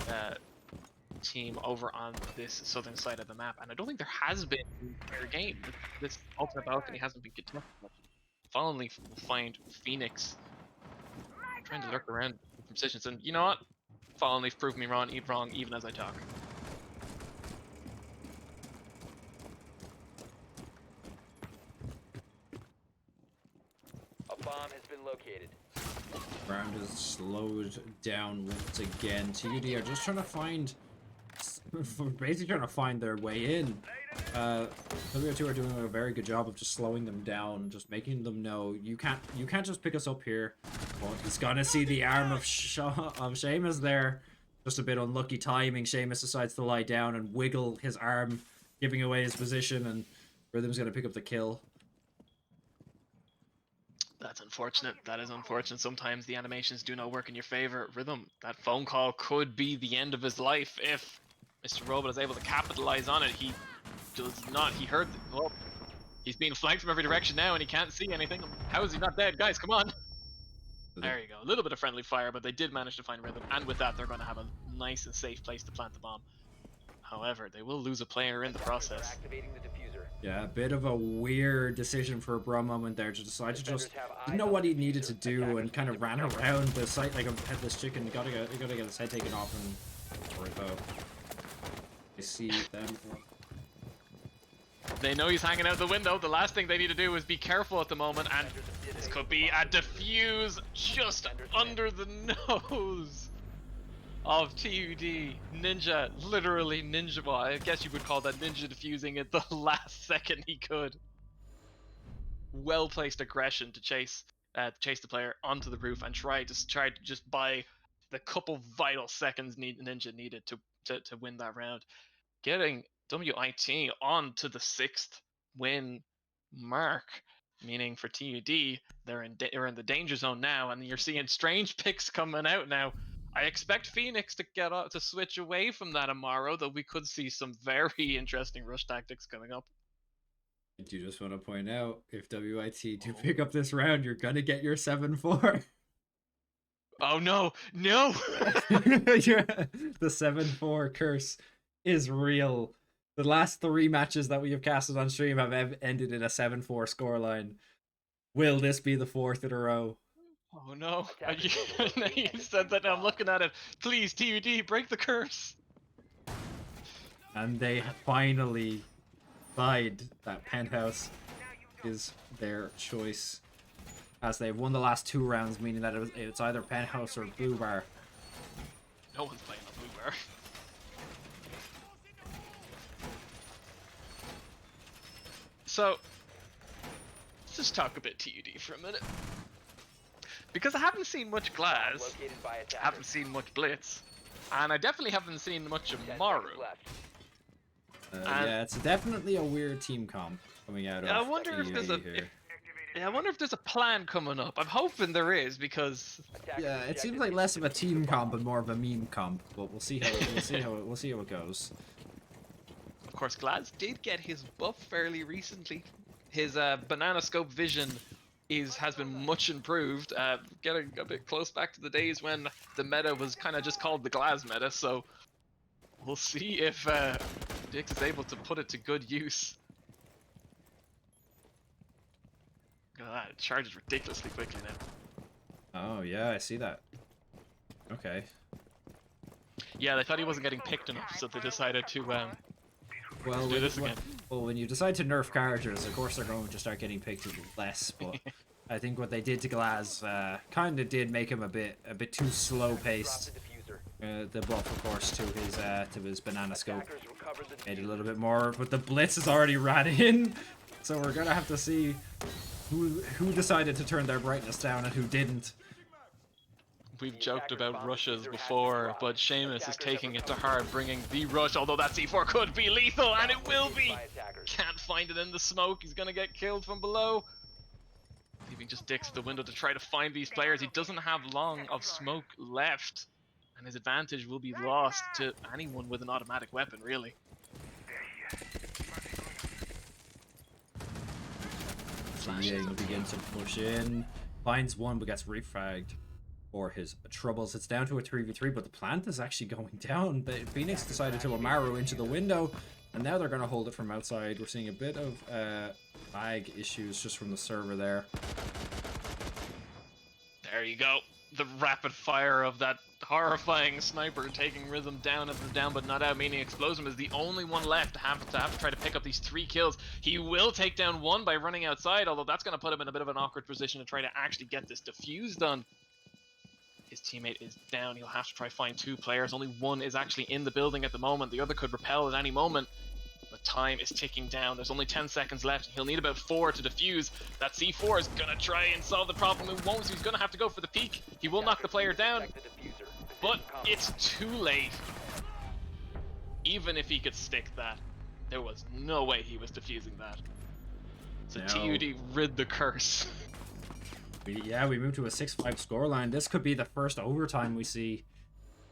team over on this southern side of the map, and I don't think there has been a fair game. This ultimate balcony hasn't been contested much. Finally, we'll find Phoenix trying to lurk around from positions, and you know what? Fallen Leaf proved me wrong even as I talk. A bomb has been located. Round is slowed down once again. TUD are just trying to find, basically trying to find their way in. WO2 are doing a very good job of just slowing them down, just making them know you can't just pick us up here. Well, he's gonna see the arm of Seamus there. Just a bit unlucky timing. Seamus decides to lie down and wiggle his arm, giving away his position, and Rhythm's gonna pick up the kill. That's unfortunate. That is unfortunate. Sometimes the animations do not work in your favor. Rhythm, that phone call could be the end of his life if Mr. Robot is able to capitalize on it. He does not. He heard. Well, he's being flanked from every direction now, and he can't see anything. How is he not dead, guys? Come on. There you go. A little bit of friendly fire, but they did manage to find Rhythm, and with that, they're going to have a nice and safe place to plant the bomb. However, they will lose a player in the process. Activating the diffuser. Yeah, a bit of a weird decision for a Bro moment there to decide to just didn't know what he needed to do and kind of ran around the site like a headless chicken. You gotta get his head taken off and worry about. I see them. They know he's hanging out the window. The last thing they need to do is be careful at the moment, and this could be a defuse just under the nose of TUD. Ninja, literally ninja. Well, I guess you would call that ninja defusing at the last second he could. Well placed aggression to chase the player onto the roof and try to just buy the couple vital seconds Ninja needed to win that round, getting WIT on to the 6th win mark. Meaning for TUD, they're in the danger zone now, and you're seeing strange picks coming out now. I expect Phoenix to to switch away from that Amaro, though we could see some very interesting rush tactics coming up. I do just want to point out, if WIT do pick up this round, you're gonna get your 7-4. Oh no, no! The 7-4 curse is real. The last 3 matches that we have casted on stream have ended in a 7-4 scoreline. Will this be the 4th in a row? Oh no, you said that, I'm looking at it. Please, TUD, break the curse. And they finally find that Penthouse is their choice, as they've won the last 2 rounds, meaning that it's either Penthouse or Blue Bar. No one's playing on Blue Bar. So, let's just talk a bit TUD for a minute. Because I haven't seen much Glaz, Located by I attackers. haven't seen much Blitz, and I definitely haven't seen much 10 seconds Amaru. left. Yeah, it's definitely a weird team comp coming out of I wonder if there's TUD here. I wonder if there's a plan coming up. I'm hoping there is, because Attackers Yeah, it ejected seems like the less of a diffuser. team comp and more of a meme comp, but we'll see how it goes. of course Glaz did get his buff fairly recently. His banana scope vision has been much improved, getting a bit close back to the days when the meta was kind of just called the Glaz meta, so we'll see if Dix is able to put it to good use. God, it charges ridiculously quickly now. Oh yeah, I see that. Okay. Yeah, they thought he wasn't getting picked enough, so they decided to Well, do when, this again. well, when you decide to nerf characters, of course they're going to start getting picked less. But I think what they did to Glaz kind of did make him a bit too slow Drop paced. the diffuser. The buff, of course, to his banana scope Attackers recovered the made it a diffuser. little bit more. But the blitz is already ran in, so we're gonna have to see Who decided to turn their brightness down and who didn't? We've joked about rushes before, but Seamus is taking it to heart, bringing the rush, although that C4 could be lethal, and it will be! Can't find it in the smoke, he's gonna get killed from below. Leaving just dicks at the window to try to find these players. He doesn't have long of smoke left, and his advantage will be lost to anyone with an automatic weapon, really. Seeing begin to push in, finds one but gets refragged for his troubles. It's down to a 3v3, but the plant is actually going down. But Phoenix decided to Amaru into the window, and now they're going to hold it from outside. We're seeing a bit of lag issues just from the server there. There you go. The rapid fire of that horrifying sniper taking Rhythm down at the down but not out, meaning Explosive is the only one left to have to try to pick up these 3 kills. He will take down one by running outside, although that's going to put him in a bit of an awkward position to try to actually get this defuse done. His teammate is down. He'll have to try find 2 players. Only one is actually in the building at the moment. The other could repel at any moment. But time is ticking down. There's only 10 seconds left. He'll need about 4 to defuse. That C4 is going to try and solve the problem. He won't, so he's going to have to go for the peek. He will knock the player down. But it's too late. Even if he could stick that, there was no way he was defusing that. So No. TUD rid the curse. Yeah, we moved to a 6-5 scoreline. This could be the first overtime we see,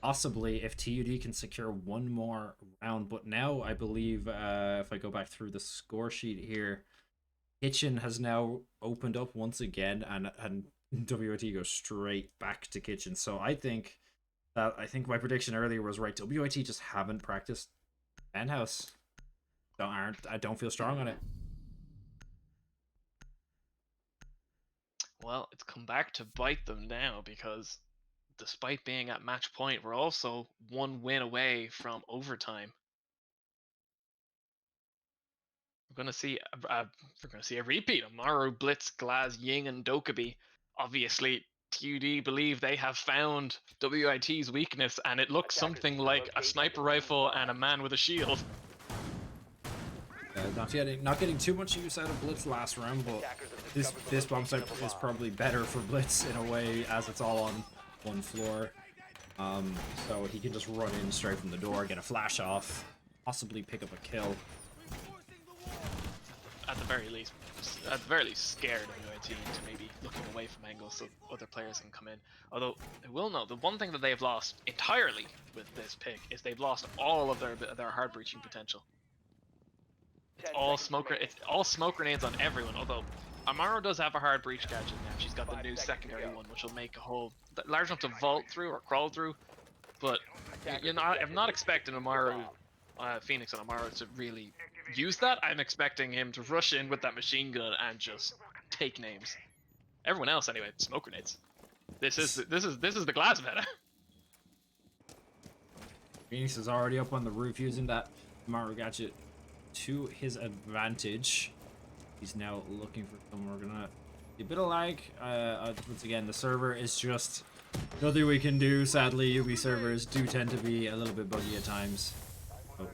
possibly, if TUD can secure one more round. But now, I believe, if I go back through the score sheet here, Kitchen has now opened up once again, and WIT goes straight back to Kitchen. So I think my prediction earlier was right. WIT just haven't practiced Penthouse. I don't feel strong on it. Well, it's come back to bite them now, because despite being at match point, we're also 1 win away from overtime. We're gonna see a repeat. Amaru, Blitz, Glaz, Ying, and Dokkaebi. Obviously, TUD believe they have found WIT's weakness, and it looks something like a sniper rifle and a man with a shield. Not getting too much use out of Blitz last round, but this bomb site is probably better for Blitz in a way, as it's all on one floor. So he can just run in straight from the door, get a flash off, possibly pick up a kill. At the very least, scared WIT into maybe looking away from angles so other players can come in. Although I will note, the one thing that they've lost entirely with this pick is they've lost all of their hard breaching potential. It's all smoke grenades on everyone. Although Amaru does have a hard breach gadget now. She's got the new secondary one, which will make a hole large enough to vault through or crawl through. But I'm not expecting Amaru, Phoenix and Amaru to really use that. I'm expecting him to rush in with that machine gun and just take names. Everyone else, anyway, smoke grenades. This is the glass meta. Phoenix is already up on the roof using that Amaru gadget to his advantage. He's now looking for them. We're gonna a bit of lag. Once again, the server is just nothing we can do. Sadly, UB servers do tend to be a little bit buggy at times. But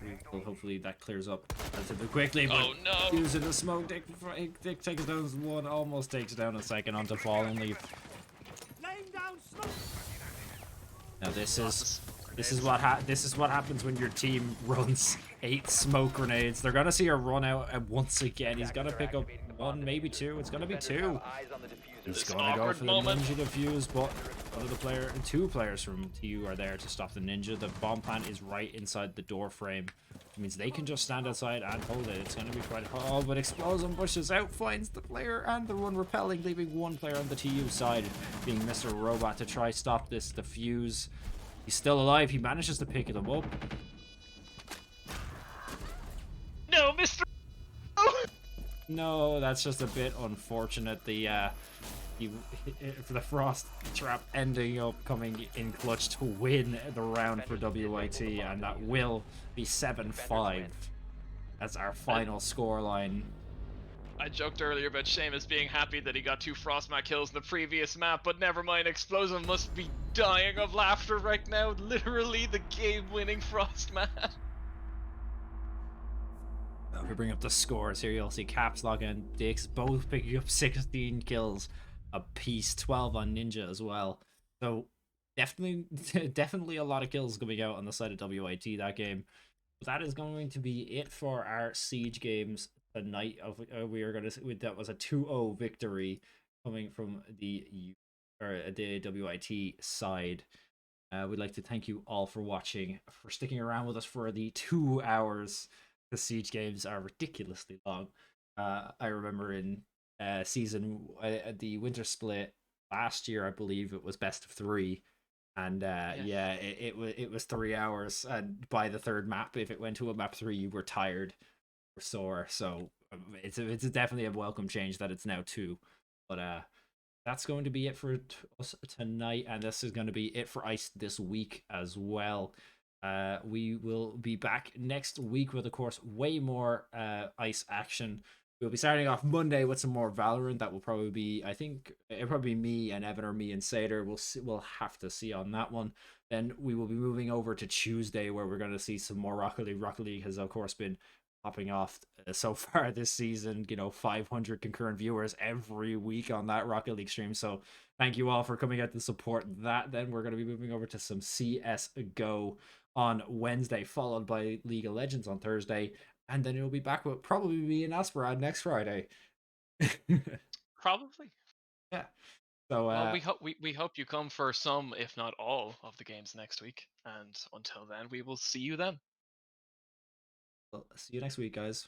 hopefully that clears up relatively quickly. But Oh no! using the smoke, Dick takes down one, almost takes down a second onto Fallen Leaf. Now this is what happens when your team runs 8 smoke grenades. They're gonna see a run out, and once again he's gonna pick up 1, maybe 2. It's gonna be 2. He's gonna go for the ninja defuse, but two players from TU are there to stop the ninja. The bomb plant is right inside the door frame, which means they can just stand outside and hold it. It's gonna be quite hard, but Explosion pushes out, finds the player, and the one repelling, leaving one player on the TU side, being Mr. Robot, to try stop this defuse. He's still alive. He manages to pick them up. No, Mr. No, that's just a bit unfortunate. For the Frost Trap ending up coming in clutch to win the round for WIT, and that will be 7-5 as our final scoreline. I joked earlier about Seamus being happy that he got 2 Frostmat kills in the previous map, but never mind, Explosion must be dying of laughter right now. Literally the game-winning Frostmat. If we bring up the scores here, you'll see Caps Lock and Dix both picking up 16 kills apiece, 12 on Ninja as well. So definitely, definitely a lot of kills coming out on the side of WIT that game. But that is going to be it for our Siege games tonight. We are going to that was a 2-0 victory coming from the WIT side. We'd like to thank you all for watching, for sticking around with us for the 2 hours. The Siege games are ridiculously long. I remember in season the winter split last year, I believe it was best of 3, and yeah, it was 3 hours. And by the third map, if it went to a map 3, you were tired or sore. So it's definitely a welcome change that it's now 2. But that's going to be it for us tonight, and this is going to be it for ICE this week as well. We will be back next week with, of course, way more ICE action. We'll be starting off Monday with some more Valorant. That will probably be, I think, it'll probably be me and Evan or me and Sader. We'll have to see on that one. Then we will be moving over to Tuesday, where we're going to see some more Rocket League. Rocket League has, of course, been popping off so far this season. 500 concurrent viewers every week on that Rocket League stream. So thank you all for coming out to support that. Then we're going to be moving over to some CSGO on Wednesday, followed by League of Legends on Thursday, and then it'll be back with probably me and Asperad next Friday. Probably. Yeah. So Well, we hope you come for some, if not all, of the games next week. And until then, we will see you then. see you next week, guys.